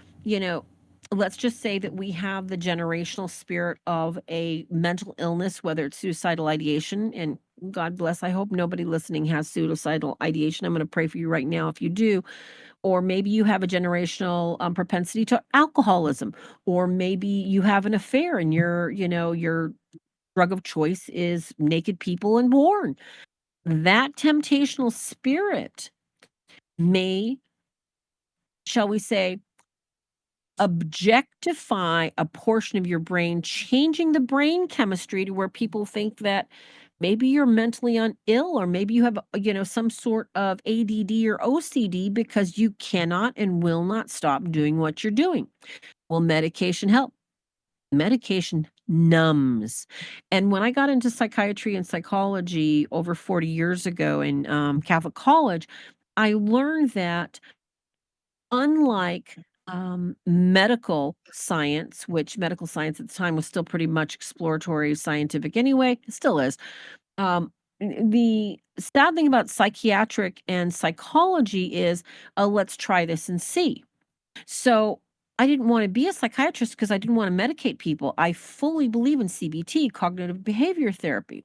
let's just say that we have the generational spirit of a mental illness, whether it's suicidal ideation, and God bless, I hope nobody listening has suicidal ideation. I'm going to pray for you right now if you do. Or maybe you have a generational propensity to alcoholism, or maybe you have an affair and your drug of choice is naked people and porn. That temptational spirit may, shall we say, objectify a portion of your brain, changing the brain chemistry to where people think that maybe you're mentally ill, or maybe you have, some sort of ADD or OCD because you cannot and will not stop doing what you're doing. Will medication help? Medication numbs. And when I got into psychiatry and psychology over 40 years ago in Catholic college, I learned that unlike medical science, which medical science at the time was still pretty much exploratory scientific anyway, it still is. The sad thing about psychiatric and psychology is, let's try this and see. So I didn't want to be a psychiatrist because I didn't want to medicate people. I fully believe in CBT, cognitive behavior therapy.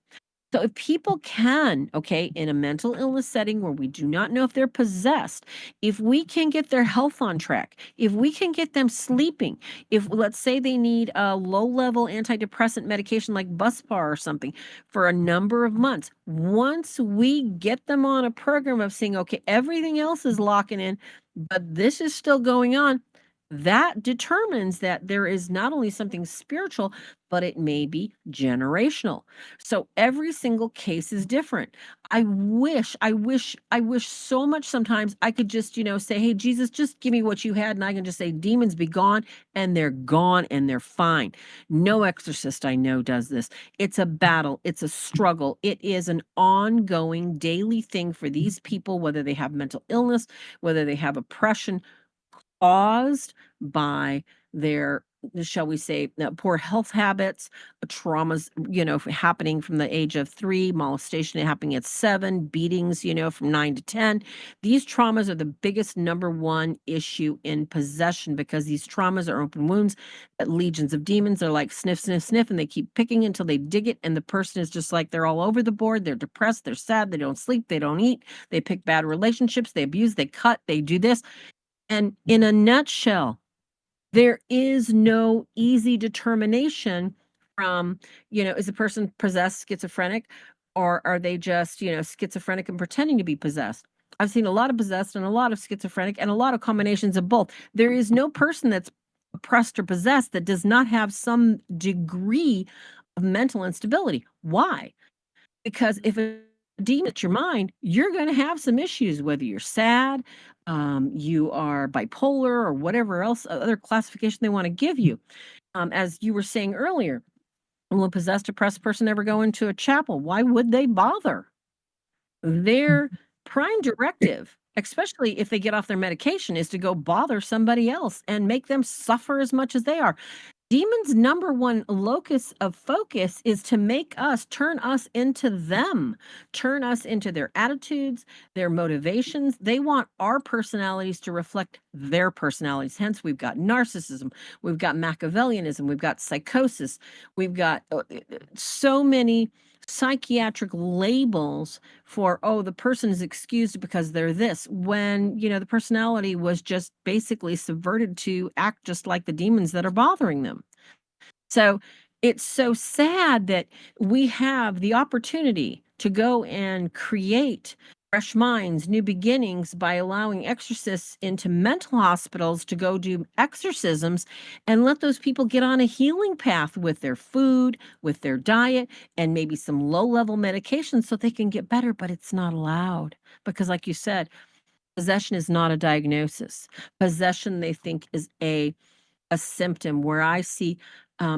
So if people can, okay, in a mental illness setting where we do not know if they're possessed, if we can get their health on track, if we can get them sleeping, if let's say they need a low-level antidepressant medication like Buspar or something for a number of months, once we get them on a program of saying, okay, everything else is locking in, but this is still going on, that determines that there is not only something spiritual, but it may be generational. So every single case is different. I wish so much sometimes I could just, say, hey, Jesus, just give me what you had. And I can just say, demons be gone, and they're gone and they're fine. No exorcist I know does this. It's a battle. It's a struggle. It is an ongoing daily thing for these people, whether they have mental illness, whether they have oppression, caused by their, shall we say, poor health habits, traumas, happening from the age of 3, molestation happening at 7, beatings, from 9 to 10. These traumas are the biggest number one issue in possession, because these traumas are open wounds that legions of demons are like sniff, sniff, sniff, and they keep picking until they dig it. And the person is just like, they're all over the board. They're depressed. They're sad. They don't sleep. They don't eat. They pick bad relationships. They abuse. They cut. They do this. And in a nutshell, there is no easy determination from, is a person possessed, schizophrenic, or are they just, schizophrenic and pretending to be possessed? I've seen a lot of possessed and a lot of schizophrenic and a lot of combinations of both. There is no person that's oppressed or possessed that does not have some degree of mental instability. Why? Because if a demon at your mind, you're going to have some issues, whether you're sad, you are bipolar, or whatever else other classification they want to give you. As you were saying earlier, will a possessed, oppressed person ever go into a chapel? Why would they bother? Their prime directive, especially if they get off their medication, is to go bother somebody else and make them suffer as much as they are. Demons' number one locus of focus is to make us, turn us into them, turn us into their attitudes, their motivations. They want our personalities to reflect their personalities. Hence, we've got narcissism, we've got Machiavellianism, we've got psychosis, we've got so many psychiatric labels for, the person is excused because they're this, when the personality was just basically subverted to act just like the demons that are bothering them. So it's so sad that we have the opportunity to go and create fresh minds, new beginnings, by allowing exorcists into mental hospitals to go do exorcisms and let those people get on a healing path with their food, with their diet, and maybe some low-level medication so they can get better. But it's not allowed because, like you said, possession is not a diagnosis. Possession, they think, is a symptom, where I see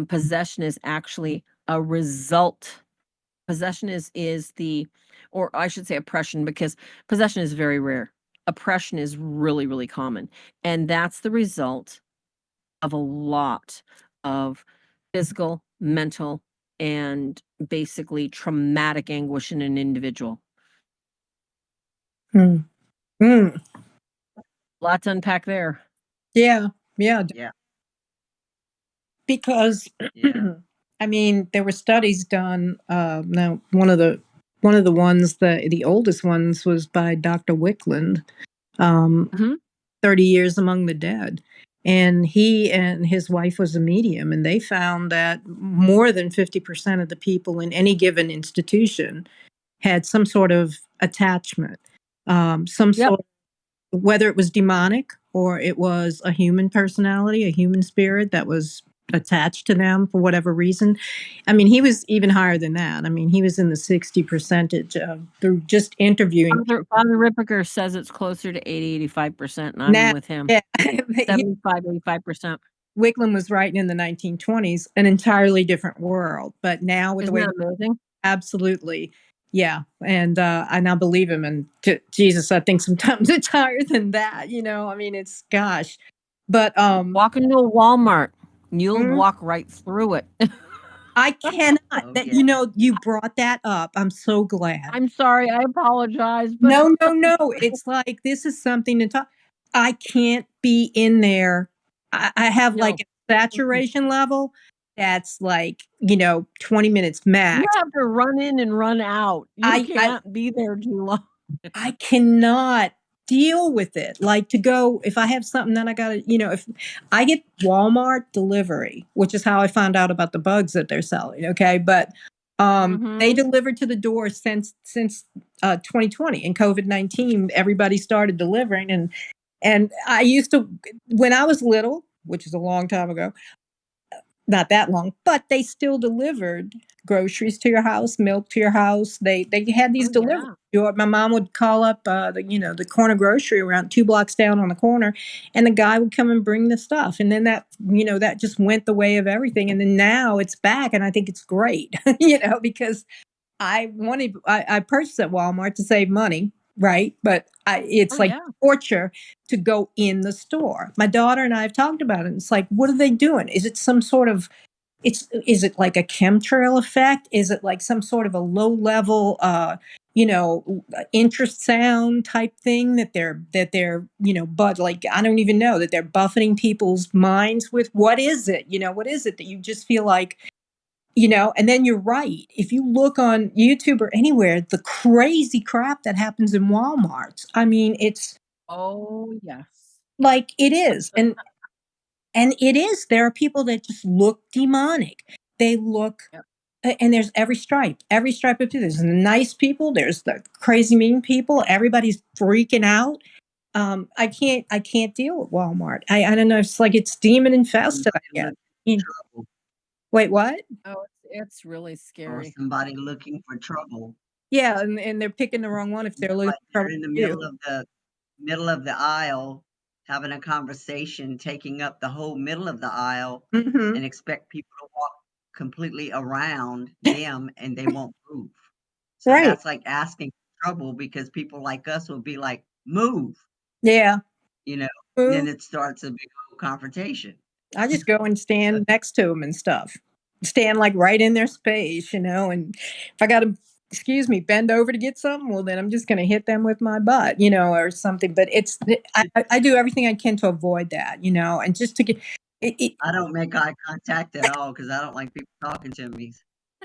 possession is actually a result. Possession is the, or I should say oppression, because possession is very rare. Oppression is really, really common. And that's the result of a lot of physical, mental, and basically traumatic anguish in an individual. Mm. Mm. Lot to unpack there. Yeah. Yeah. Yeah. Because Yeah. I mean, there were studies done. Now, one of the ones, the oldest ones, was by Dr. Wickland, Mhm. 30 Years Among the Dead. And he and his wife was a medium, and they found that more than 50% of the people in any given institution had some sort of attachment, some Yep. sort, whether it was demonic or it was a human personality, a human spirit that was attached to them for whatever reason. I mean, he was even higher than that. I mean, he was in the 60 percentage through just interviewing. Father Ripperger says it's closer to 80-85%, and I'm Now, with him. yeah, 75-85%. Wickland was writing in the 1920s, an entirely different world. But now, with the Isn't way, that amazing? absolutely, yeah, and I now believe him. And Jesus, I think sometimes it's higher than that. I mean, it's gosh, but Walk into a Walmart, you'll mm, walk right through it. I cannot. Oh, That yeah. you brought that up. I'm so glad. I'm sorry, I apologize, but No, no, no. It's like this is something to talk. I can't be in there. I have no. like a saturation level that's like 20 minutes You max. have to run in and run out. You I can't be there too long. I cannot deal with it. Like, to go, if I have something that I gotta, if I get Walmart delivery, which is how I found out about the bugs that they're selling. Okay. But they Mhm. delivered to the door since 2020 and COVID-19. Everybody started delivering, and I used to, when I was little, which is a long time ago, not that long, but they still delivered groceries to your house, milk to your house. They had these Oh, deliveries. yeah. My mom would call up the corner grocery around 2 blocks down on the corner, and the guy would come and bring the stuff. And then that just went the way of everything. And then now it's back, and I think it's great, because I purchased at Walmart to save money, right? But Oh, it's like yeah. torture to go in the store. My daughter and I have talked about it. It's like, what are they doing? Is it some sort of is it like a chemtrail effect? Is it like some sort of a low level infrasound type thing that they're but like, I don't even know, that they're buffeting people's minds with? What is it? What is it that you just feel like, and then you're right. If you look on YouTube or anywhere, the crazy crap that happens in Walmarts. I mean, it's Oh, yes. like it is. And it is. There are people that just look demonic. They look, Yep. and there's every stripe of people. There's the nice people. There's the crazy mean people. Everybody's freaking out. I can't deal with Walmart. I don't know. It's like it's demon infested, I Somebody guess. looking Mm. for trouble, Wait, what? Oh, it's really or scary. somebody looking for trouble. Yeah, and they're picking the wrong one if they're looking Like for they're trouble in the with you. middle of the aisle, having a conversation, taking up the whole middle of the aisle, Mhm. and expect people to walk completely around them, and they won't move. So Right. that's like asking for trouble, because people like us will be like, "Move," Yeah. you know, and then Move. it starts a big old confrontation. I just go and So stand next to them and stuff. Stand like right in their space, and if I got to, excuse me, bend over to get something, well, then I'm just going to hit them with my butt, or something. But I do everything I can to avoid that, and just to get it. I don't make eye contact at all, because I don't like people talking to me.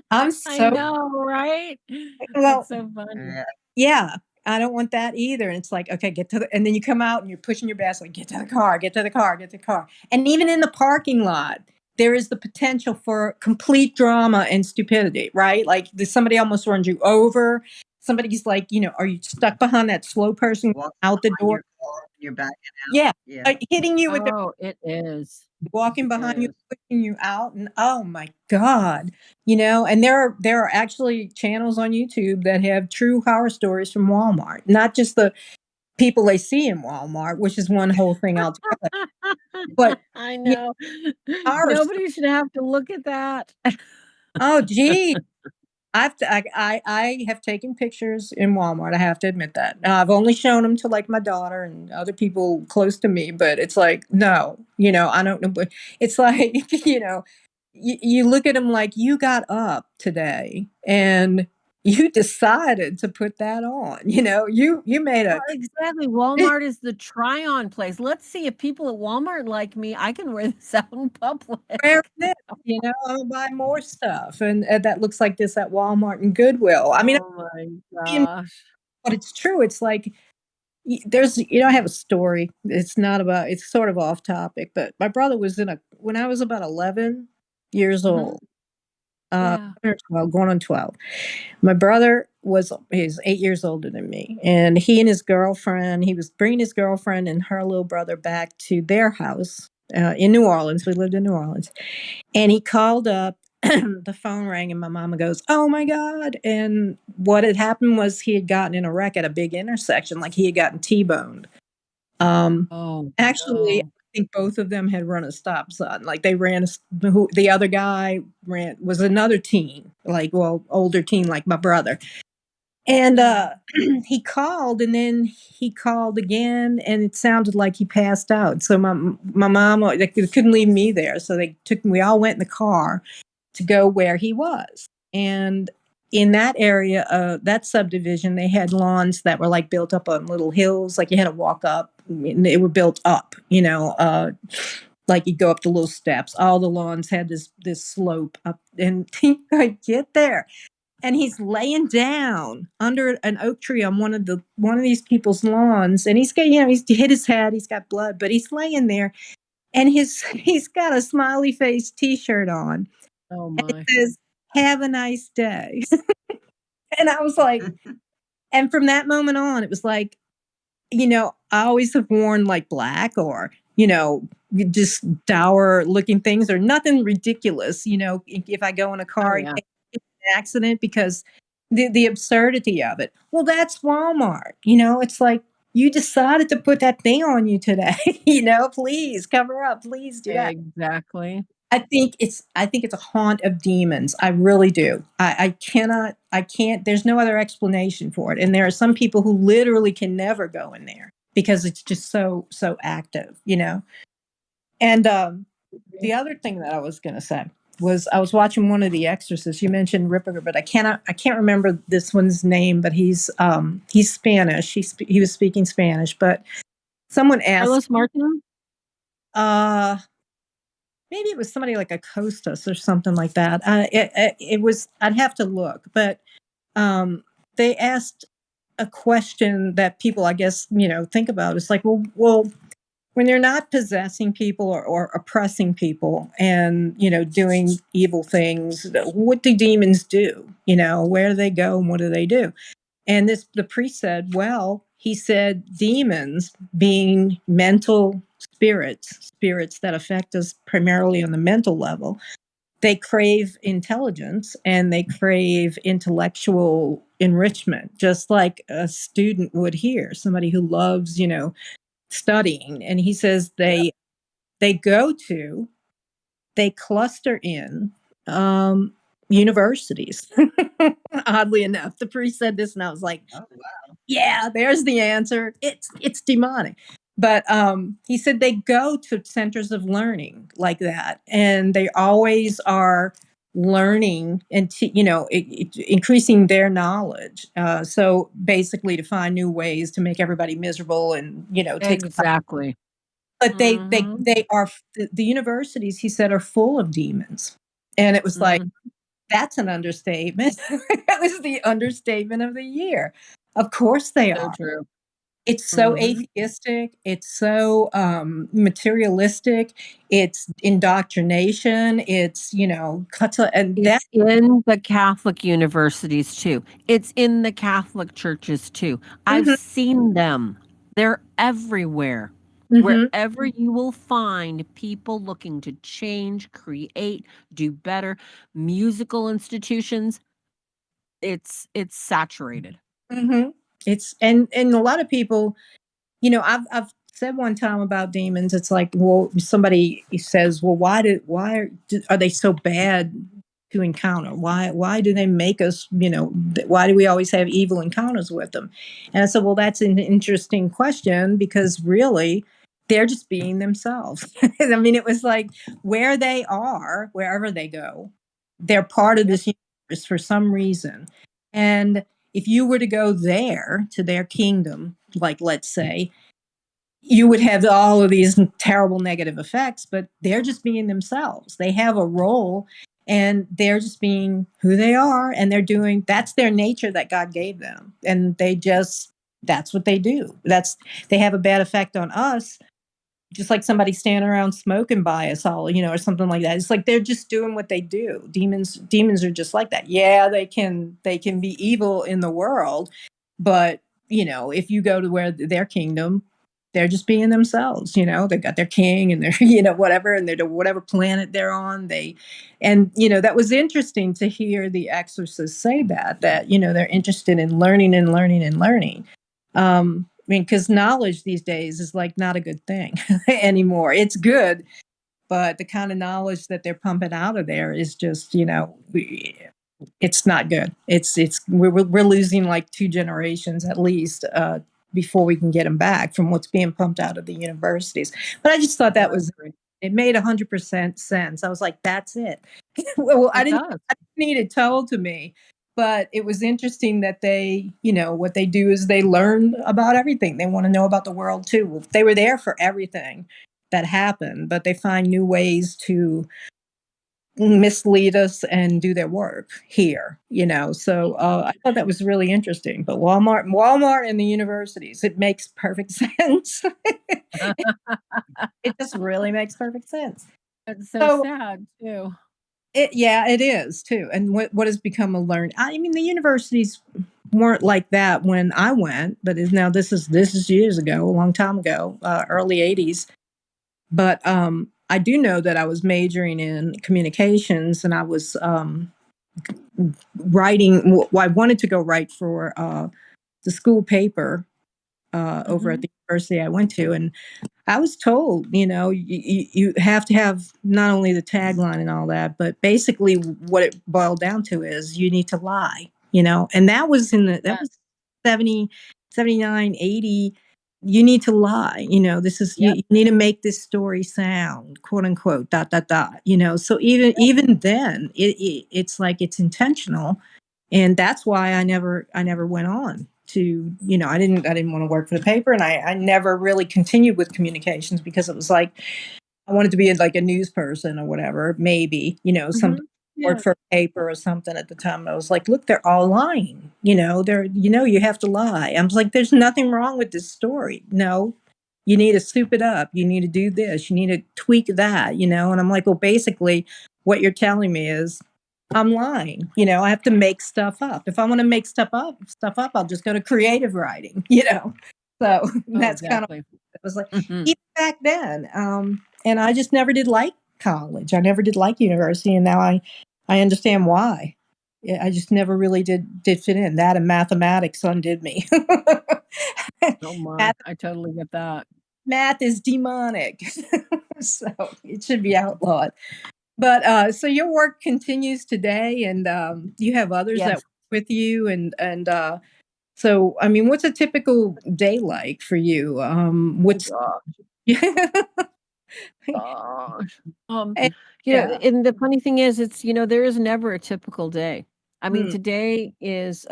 I'm I so know, right? well. That's so funny. Yeah. Yeah, I don't want that either. And it's like, okay, and then you come out and you're pushing your basket, get to the car, get to the car, get to the car. And even in the parking lot, there is the potential for complete drama and stupidity, right? Like somebody almost runs you over. Somebody's like, are you stuck behind that slow person Walking out the behind door? your car, you're backing out. Yeah, Yeah. hitting you with their Oh, it is. walking It behind you, is. pushing you out, and oh my god, and there are actually channels on YouTube that have true horror stories from Walmart, not just the people they see in Walmart, which is one whole thing altogether, but I yeah, know. horror sto Nobody should have to look at that. oh, gee. I have taken pictures in Walmart, I have to admit that. Now, I've only shown them to, like, my daughter and other people close to me, but it's like, no, I don't know, but it's like, you know you look at them like, you got up today and you decided to put that on. You made a Exactly. Walmart is the try-on place. Let's see if people at Walmart like me. I can wear this out in public. wear this, I'm gonna buy more stuff, and that looks like this at Walmart and Goodwill. I mean, Oh my gosh. but it's true. It's like there's, I have a story. It's sort of off topic, but my brother was when I was about 11 years old, Yeah. or 12, going on 12. My brother he's 8 years older than me, and he was bringing his girlfriend and her little brother back to their house in New Orleans. We lived in New Orleans, and he called up. The phone rang, and my mama goes, "Oh my God!" And what had happened was he had gotten in a wreck at a big intersection, like he had gotten T-boned. Oh, Actually, I no. think both of them had run a stop sign. Like they the other guy was another teen, like, well, older teen, like my brother. And he called, and then he called again, and it sounded like he passed out. So my mom, they couldn't leave me there, so we all went in the car to go where he was. And in that area, that subdivision, they had lawns that were like built up on little hills, like you had to walk up. And they were built up, like you go up the little steps. All the lawns had this slope up, and I get there, and he's laying down under an oak tree on one of these people's lawns, and he's hit his head, he's got blood, but he's laying there, and he's got a smiley face T-shirt on, Oh and it my. says, "Have a nice day." And I was like, and from that moment on, it was like, I always have worn like black or, just dour looking things or nothing ridiculous, if I go in a Oh car, yeah. accident, because the absurdity of it. Well, that's Walmart. It's like, you decided to put that thing on you today. Please cover up. Please do that. Exactly. I think it's a haunt of demons. I really do. I can't, there's no other explanation for it. And there are some people who literally can never go in there because it's just so active. And the other thing that I was going to say was, I was watching one of the Exorcists. You mentioned Ripper, but I can't remember this one's name. But he's Spanish. He was speaking Spanish. But someone asked, Carlos Martin? maybe it was somebody like a Costas or something like that. It was. I'd have to look, but they asked a question that people, I guess, think about. It's like, well, when they're not possessing people or oppressing people and, doing evil things, what do demons do? Where do they go and what do they do? And the priest said, well, he said, demons being mental spirits that affect us primarily on the mental level, they crave intelligence and they crave intellectual enrichment, just like a student would here, somebody who loves, studying. And he says they cluster in universities. Oddly enough, the priest said this, and I was like, Oh, wow. yeah, there's the answer. It's demonic. But he said they go to centers of learning like that, and they always are learning and increasing their knowledge. So basically, to find new ways to make everybody miserable and take. Exactly. But Mhm. they are the universities, he said, are full of demons, and it was like, Mhm. that's an understatement. That was the understatement of the year. Of course they So are. true. It's so Mhm. atheistic. It's so materialistic. It's indoctrination. It's and that. It's in the Catholic universities too. It's in the Catholic churches too. I've Mhm, seen them. They're everywhere. mhm, Wherever you will find people looking to change, create, do better, musical institutions, it's saturated. mhm. It's and a lot of people, I've said one time about demons. It's like, well, somebody says, well, are they so bad to encounter? Why do they make us? Why do we always have evil encounters with them? And I said, well, that's an interesting question, because really, they're just being themselves. I mean, it was like where they are, wherever they go, they're part of this universe for some reason. And if you were to go there to their kingdom, like let's say, you would have all of these terrible negative effects, but they're just being themselves. They have a role and they're just being who they are, and they're doing, that's their nature that God gave them. And that's what they do. They have a bad effect on us, just like somebody standing around smoking by us all, or something like that. It's like they're just doing what they do. Demons are just like that. Yeah, they can be evil in the world, but if you go to where their kingdom, they're just being themselves. They've got their king and their whatever, and they're whatever planet they're on. That was interesting to hear the exorcist say that they're interested in learning and learning and learning. I mean, because knowledge these days is like not a good thing anymore. It's good, but the kind of knowledge that they're pumping out of there is just, it's not good. We're losing like 2 generations at least before we can get them back from what's being pumped out of the universities. But I just thought that was, it made 100% sense. I was like, that's it. Well, I didn't need it told to me. But it was interesting that they, what they do is they learn about everything. They want to know about the world too. Well, they were there for everything that happened, but they find new ways to mislead us and do their work here, So I thought that was really interesting. But Walmart and the universities, it makes perfect sense. It just really makes perfect sense. It's so sad too. It is too. And what has become a learn? I mean, the universities weren't like that when I went, but now this is years ago, a long time ago, early 80s. But I do know that I was majoring in communications, and I was writing. Well, I wanted to go write for the school paper over at the university I went to, and I was told, you have to have not only the tagline and all that, but basically what it boiled down to is you need to lie, and that was that was 70, 79, 80. You need to lie, this is, you need to make this story sound, quote unquote, ... So even then it's like, it's intentional. And that's why I never went on to, I didn't want to work for the paper, and I never really continued with communications because it was like, I wanted to be like a news person or whatever, maybe, some work for a paper or something at the time. And I was like, look, they're all lying, you have to lie. I was like, there's nothing wrong with this story. No, you need to soup it up. You need to do this. You need to tweak that, and I'm like, well, basically what you're telling me is I'm lying. I have to make stuff up. If I want to make stuff up, I'll just go to creative writing, So that's kind of, it was like, even back then. And I just never did like college. I never did like university. And now I understand why. I just never really did fit in. That and mathematics undid me. Oh my, I totally get that. Math is demonic. So it should be outlawed. But so your work continues today, and you have others that work with you, and so I mean, what's a typical day like for you? What's Gosh. And the funny thing is, it's, there is never a typical day. I mean, today is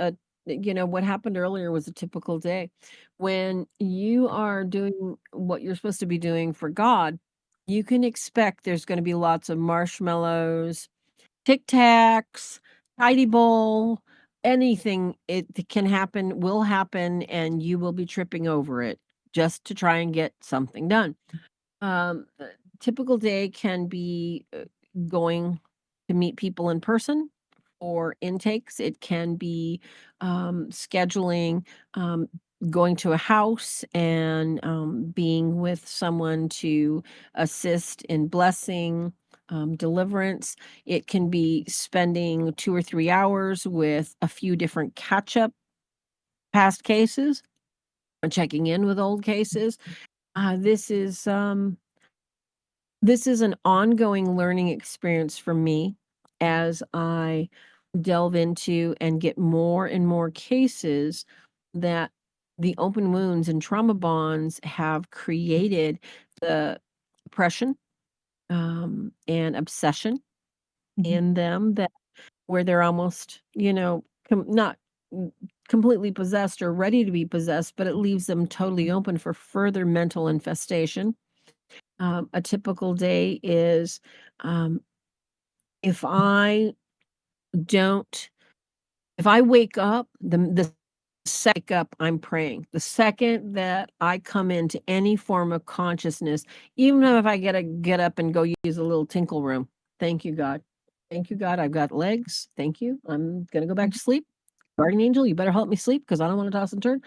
what happened earlier was a typical day. When you are doing what you're supposed to be doing for God, you can expect there's going to be lots of marshmallows, Tic Tacs, Tidy Bowl, anything it can happen, will happen, and you will be tripping over it just to try and get something done. A typical day can be going to meet people in person or intakes. It can be scheduling, going to a house and being with someone to assist in blessing, deliverance. It can be spending 2 or 3 hours with a few different catch-up past cases or checking in with old cases. This is an ongoing learning experience for me as I delve into and get more and more cases that the open wounds and trauma bonds have created the oppression and obsession in them, that where they're almost, not completely possessed or ready to be possessed, but it leaves them totally open for further mental infestation. A typical day is, if I don't if I wake up, the second up, I'm praying. The second that I come into any form of consciousness, even if I gotta get up and go use a little tinkle room, thank you, God. Thank you, God. I've got legs. Thank you. I'm gonna go back to sleep. Guardian angel, you better help me sleep because I don't want to toss and turn.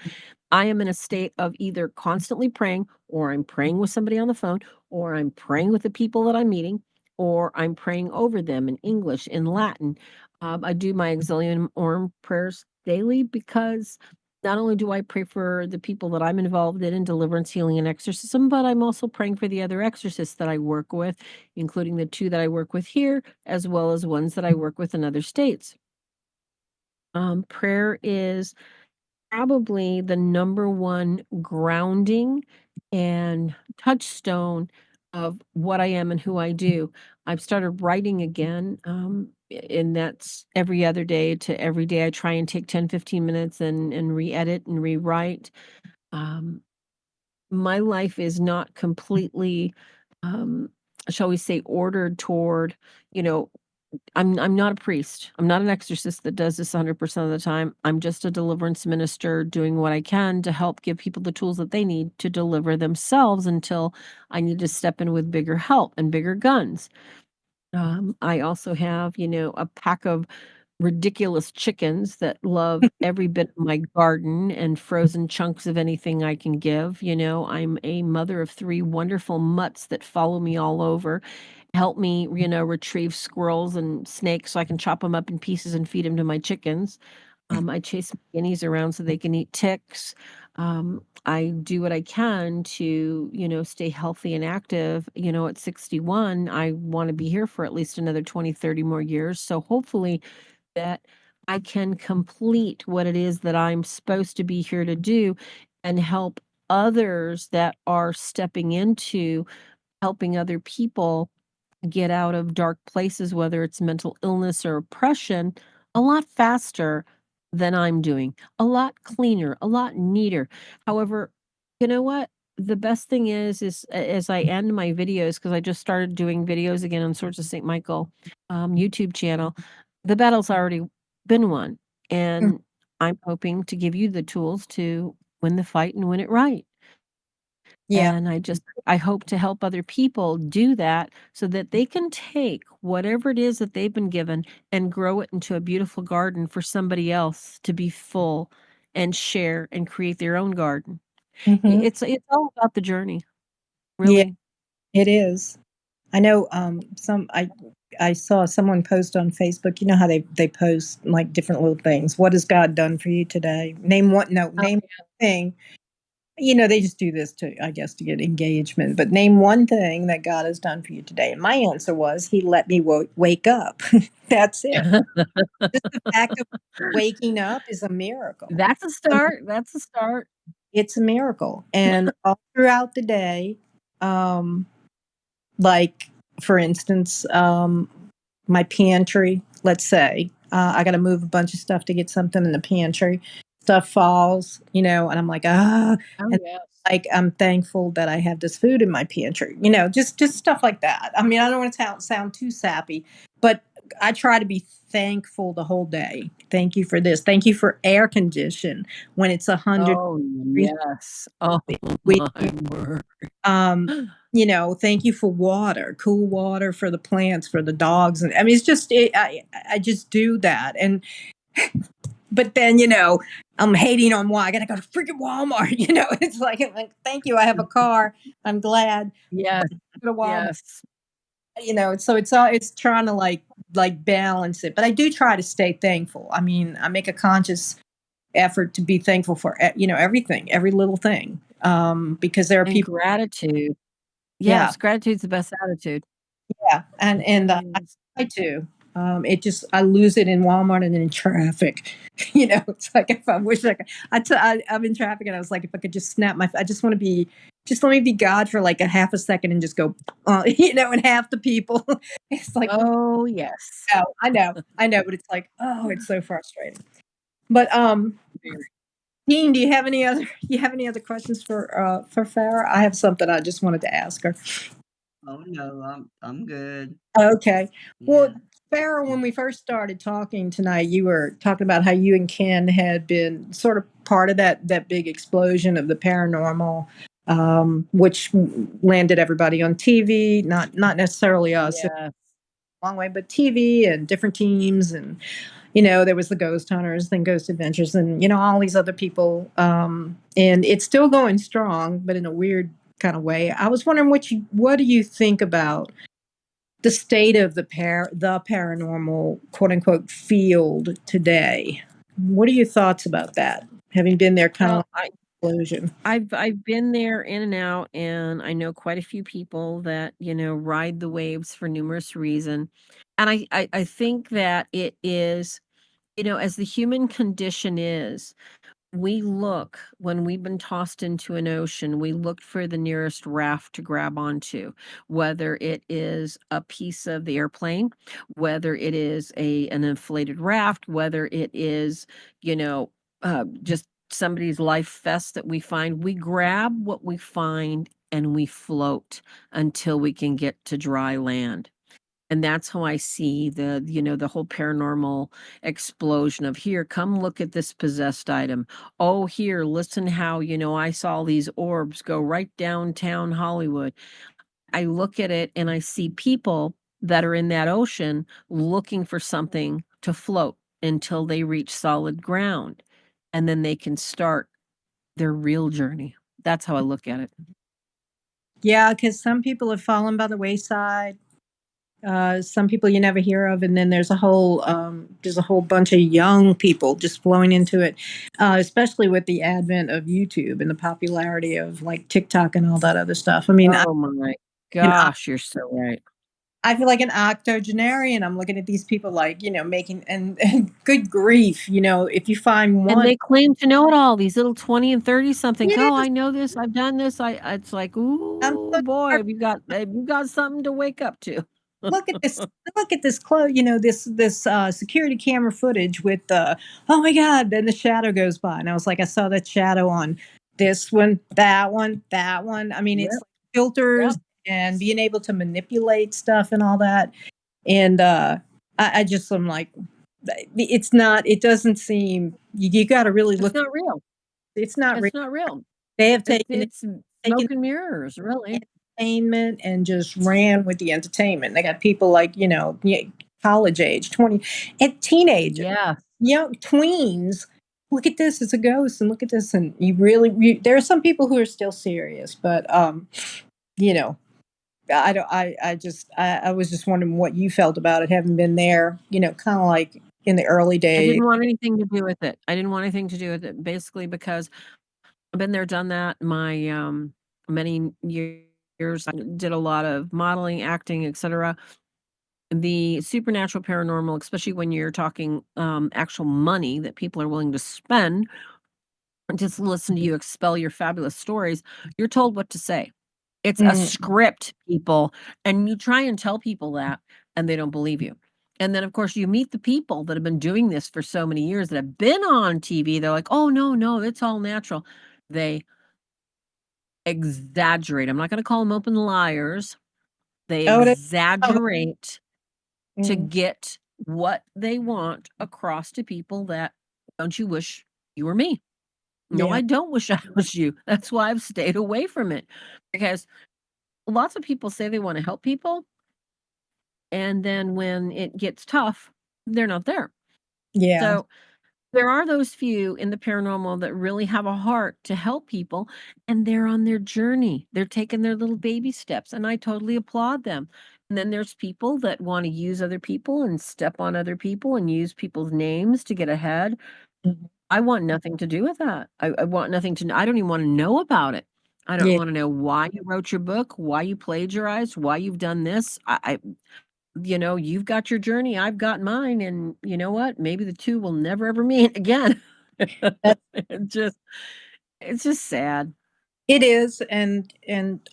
I am in a state of either constantly praying, or I'm praying with somebody on the phone, or I'm praying with the people that I'm meeting, or I'm praying over them in English, in Latin. I do my auxilium prayers daily because not only do I pray for the people that I'm involved in deliverance, healing, and exorcism, but I'm also praying for the other exorcists that I work with, including the 2 that I work with here, as well as ones that I work with in other states. Prayer is probably the number one grounding and touchstone of what I am and who I do. I've started writing again, and that's every other day to every day. I try and take 10, 15 minutes and re-edit and rewrite. Um, my life is not completely, um, shall we say, ordered toward, you know, I'm not a priest. I'm not an exorcist that does this 100% of the time. I'm just a deliverance minister doing what I can to help give people the tools that they need to deliver themselves until I need to step in with bigger help and bigger guns. I also have, a pack of ridiculous chickens that love every bit of my garden and frozen chunks of anything I can give. I'm a mother of 3 wonderful mutts that follow me all over, help me, retrieve squirrels and snakes so I can chop them up in pieces and feed them to my chickens. I chase my guineas around so they can eat ticks. I do what I can to, stay healthy and active. At 61, I want to be here for at least another 20, 30 more years. So hopefully that I can complete what it is that I'm supposed to be here to do and help others that are stepping into helping other people get out of dark places, whether it's mental illness or oppression, a lot faster than I'm doing, a lot cleaner, a lot neater. However, you know what? The best thing is as I end my videos, because I just started doing videos again on Swords of St. Michael YouTube channel, the battle's already been won. And I'm hoping to give you the tools to win the fight and win it right. Yeah. And I hope to help other people do that so that they can take whatever it is that they've been given and grow it into a beautiful garden for somebody else to be full and share and create their own garden. Mhm. It's all about the journey, Yeah, really. it is. I know, I saw someone post on Facebook. You know how they post, like, different little things. "What has God done for you today?" Name one no, Oh, name one thing. They just do this to, I guess, to get engagement, but name one thing that God has done for you today, and my answer was, "He let me wake up." That's it. Just the fact of waking up is a miracle. That's a start. That's a start. It's a miracle, and all throughout the day, um, like, for instance, my pantry, let's say, I gotta move a bunch of stuff to get something in the pantry. Stuff falls, and I'm like, "Ah," Oh, and, yes. like, I'm thankful that I have this food in my pantry, just stuff like that. I mean, I don't wanna sound too sappy, but I try to be thankful the whole day. Thank you for this. Thank you for air condition when it's 100 Oh, degrees. yes. Oh, We my word. thank you for water, cool water for the plants, for the dogs, and I mean, it's just I just do that, and but then I'm hating on why I gotta go to freaking Walmart. It's like thank you, I have a car. I'm glad. Yes. Go to Walmart. Yes. So it's trying to like balance it, but I do try to stay thankful. I mean, I make a conscious effort to be thankful for everything, every little thing, because there are And people. gratitude. Yeah, Yes, gratitude's the best attitude. yeah, It and really I is. try to. I lose it in Walmart and in traffic. It's like if I wish I could. I'm in traffic and I was like, if I could just I just want to be, just let me be God for like a half a second and just go, and half the people. It's like, Oh, yes. I know, but it's like, oh, it's so frustrating. But Very. Dean, do you have any other questions for Farah? I have something I just wanted to ask her. Oh, no, I'm good. Okay. Well, Yeah. Farah, when we first started talking tonight, you were talking about how you and Ken had been sort of part of that big explosion of the paranormal, which landed everybody on TV, not necessarily us in Yeah. a long way, but TV and different teams. And there was the Ghost Hunters, then Ghost Adventures, and all these other people. And it's still going strong, but in a weird kind of way. I was wondering what do you think about the state of the paranormal, quote unquote, field today? What are your thoughts about that? Having been there, kind of like explosion. I've been there in and out, and I know quite a few people that ride the waves for numerous reason, and I think that it is, as the human condition is, we look when we've been tossed into an ocean, we look for the nearest raft to grab onto, whether it is a piece of the airplane, whether it is an inflated raft, whether it is, just somebody's life vest that we find. We grab what we find and we float until we can get to dry land. And that's how I see the whole paranormal explosion of, here, come look at this possessed item. Oh, here, listen how, I saw these orbs go right downtown Hollywood. I look at it and I see people that are in that ocean looking for something to float until they reach solid ground. And then they can start their real journey. That's how I look at it. Yeah, because some people have fallen by the wayside. Some people you never hear of, and then there's a whole bunch of young people just flowing into it, especially with the advent of YouTube and the popularity of like TikTok and all that other stuff. I mean, Oh my and gosh, you're so right. I feel like an octogenarian. I'm looking at these people like, making, and good grief, if you find And one. they claim to know it all, these little 20 and 30 something. "Oh, Yes, I know this, I've done this." It's like, I'm "Ooh, so boy, sorry. have you got something to wake up to." Look at this, look at this this security camera footage with oh my God, then the shadow goes by. And I was like, I saw that shadow on this one, that one, that one. I mean, it's Yep, like filters yep. and being able to manipulate stuff and all that. And I'm like, it doesn't seem, you got to really It's look. not real. It's not real. It's not real. They have It's taken smoke and mirrors, really. entertainment and just ran with the entertainment. They got people like, college age, 20, and teenagers, Yeah. young tweens. Look at this, it's a ghost, and look at this. And there are some people who are still serious, but, you know, I don't, I was just wondering what you felt about it, having been there, kind of like in the early I days. didn't want anything to do with it. I didn't want anything to do with it, basically because I've been there, done that. My, many years, I did a lot of modeling, acting, etc. The supernatural, paranormal, especially when you're talking actual money that people are willing to spend and just listen to you expel your fabulous stories, you're told what to say. It's a Mm, script, people, and you try and tell people that and they don't believe you. And then of course you meet the people that have been doing this for so many years, that have been on TV. They're like, "Oh, no, it's all natural." They exaggerate. I'm not going to call them open liars. They oh, exaggerate to mm, get what they want across to people. That, "Don't you wish you were me?" No, yeah, I don't wish I was you. That's why I've stayed away from it, because lots of people say they want to help people, and then when it gets tough, they're not there. yeah, So there are those few in the paranormal that really have a heart to help people, and they're on their journey. They're taking their little baby steps, and I totally applaud them. And then there's people that want to use other people and step on other people and use people's names to get ahead. mhm, I want nothing to do with that. I want nothing to I don't even want to know about it. I don't yeah, want to know why you wrote your book, why you plagiarized, why you've done this. you've got your journey, I've got mine, and you know what? Maybe the two will never ever meet again. That It just it's just sad. it is, and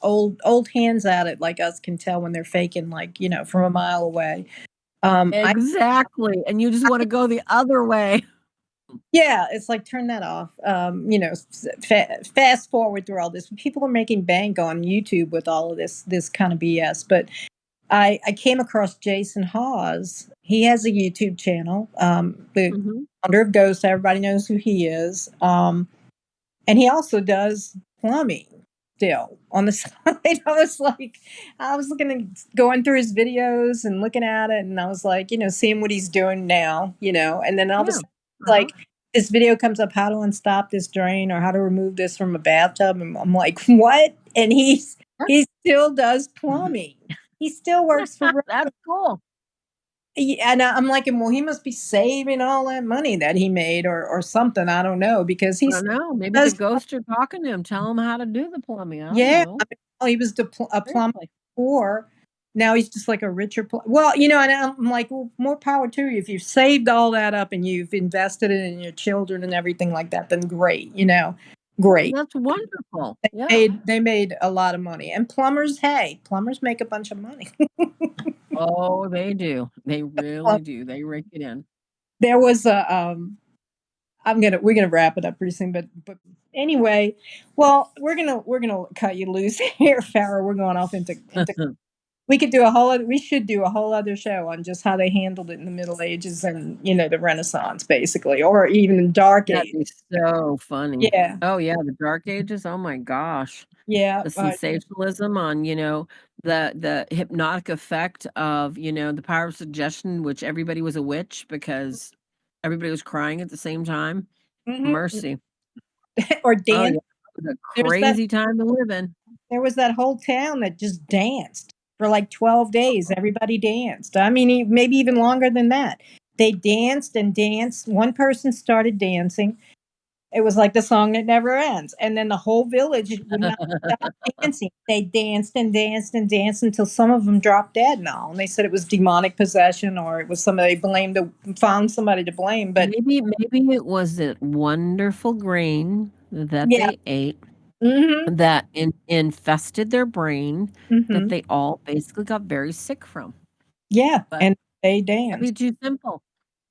old hands at it like us can tell when they're faking, like, from a mile away. I Exactly, and you just wanna go the other way. Yeah, it's like, turn that off. Fast forward through all this. People are making bank on YouTube with all of this kind of BS. But I came across Jason Hawes. He has a YouTube channel. The Mhm. founder of Ghost. Everybody knows who he is. And he also does plumbing still on the side. I was going through his videos and looking at it, and I was like, seeing what he's doing now, and then all of a Yeah. sudden, Uh-huh. like, this video comes up, how to unstop this drain or how to remove this from a bathtub. And I'm like, what? And he still does plumbing. He still works for That's cool. yeah, and I'm like, well, he must be saving all that money that he made, or something. I don't know, because I don't know, maybe the does. ghosts are talking to him, tell him how to do the plumbing, I don't Yeah, know. he was a plumber Seriously. before. Now he's just like a richer well, and I'm like, well, more power to you. If you've saved all that up and you've invested it in your children and everything like that, then great, great. That's wonderful. Yeah. They made a lot of money. And plumbers, hey, plumbers make a bunch of money. Oh, they do. They really do. They rake it in. There was a we're gonna wrap it up pretty soon, but anyway, well, we're gonna cut you loose here, Farah. We're going off into we should do a whole other show on just how they handled it in the Middle Ages and, the Renaissance, basically, or even Dark That'd Age. be so funny. Yeah, Oh, yeah, the Dark Ages, oh my gosh. yeah, The sensationalism on, the hypnotic effect of, the power of suggestion, which everybody was a witch because everybody was crying at the same time. mhm. Mercy. Or Oh, dance. yeah. It was a There's that. crazy time to live in. There was that whole town that just danced for like 12 days. Everybody danced. I mean, maybe even longer than that. They danced and danced. One person started dancing. It was like the song that never ends. And then the whole village would not stop dancing. They danced and danced and danced until some of them dropped dead and all. And they said it was demonic possession, or it was somebody found somebody to blame. But Maybe it was that wonderful grain that yeah. they ate Hmm. that infested their brain that Hmm. they all basically got very sick from. Yeah. But And they that'd be danced. too simple.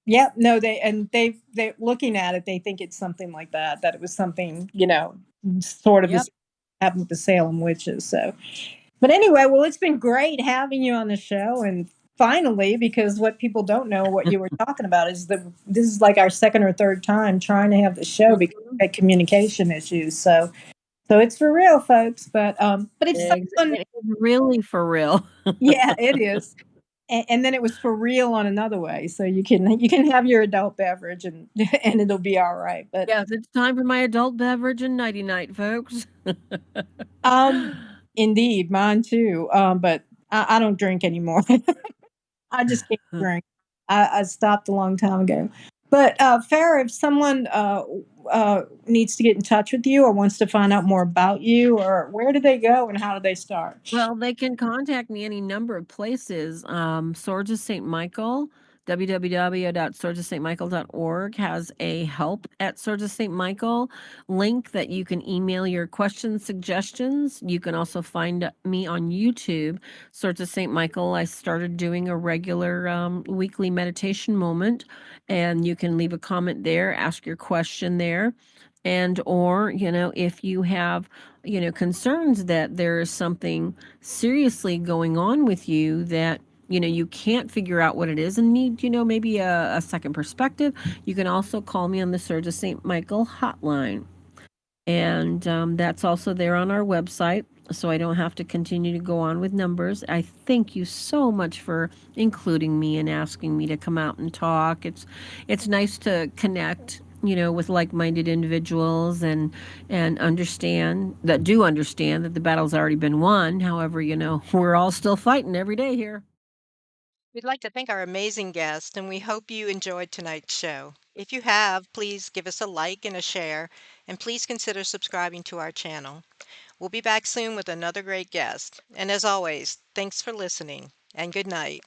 Yeah, no, they looking at it, they think it's something like that it was something, sort of Yep. this happened with the Salem witches. So, but anyway, well, it's been great having you on the show. And finally, because what people don't know, what you were talking about, is that this is like our second or third time trying to have the show because Mhm. we had communication issues. So it's for real, folks. But if someone, It is really for real. yeah, it is. And then it was for real on another way, so you can have your adult beverage, and and it'll be all right. But Yes, it's time for my adult beverage and nighty night, folks. um, indeed, mine too. But I don't drink anymore. I just can't drink. I stopped a long time ago. But Farah, if someone needs to get in touch with you or wants to find out more about you, or where do they go and how do they start? Well, they can contact me any number of places. Swords of St. Michael, www.swordsofstmichael.org has a help at Swords of St. Michael link that you can email your questions, suggestions. You can also find me on YouTube, Swords of St. Michael. I started doing a regular weekly meditation moment, and you can leave a comment there, ask your question there. And or, if you have, concerns that there is something seriously going on with you that you can't figure out what it is and need maybe a second perspective, you can also call me on the Surge of St. Michael hotline, and that's also there on our website, so I don't have to continue to go on with numbers. I thank you so much for including me and asking me to come out and talk. It's nice to connect, with like-minded individuals, and understand that the battle's already been won. However, we're all still fighting every day here. We'd like to thank our amazing guest, and we hope you enjoyed tonight's show. If you have, please give us a like and a share, and please consider subscribing to our channel. We'll be back soon with another great guest. And as always, thanks for listening, and good night.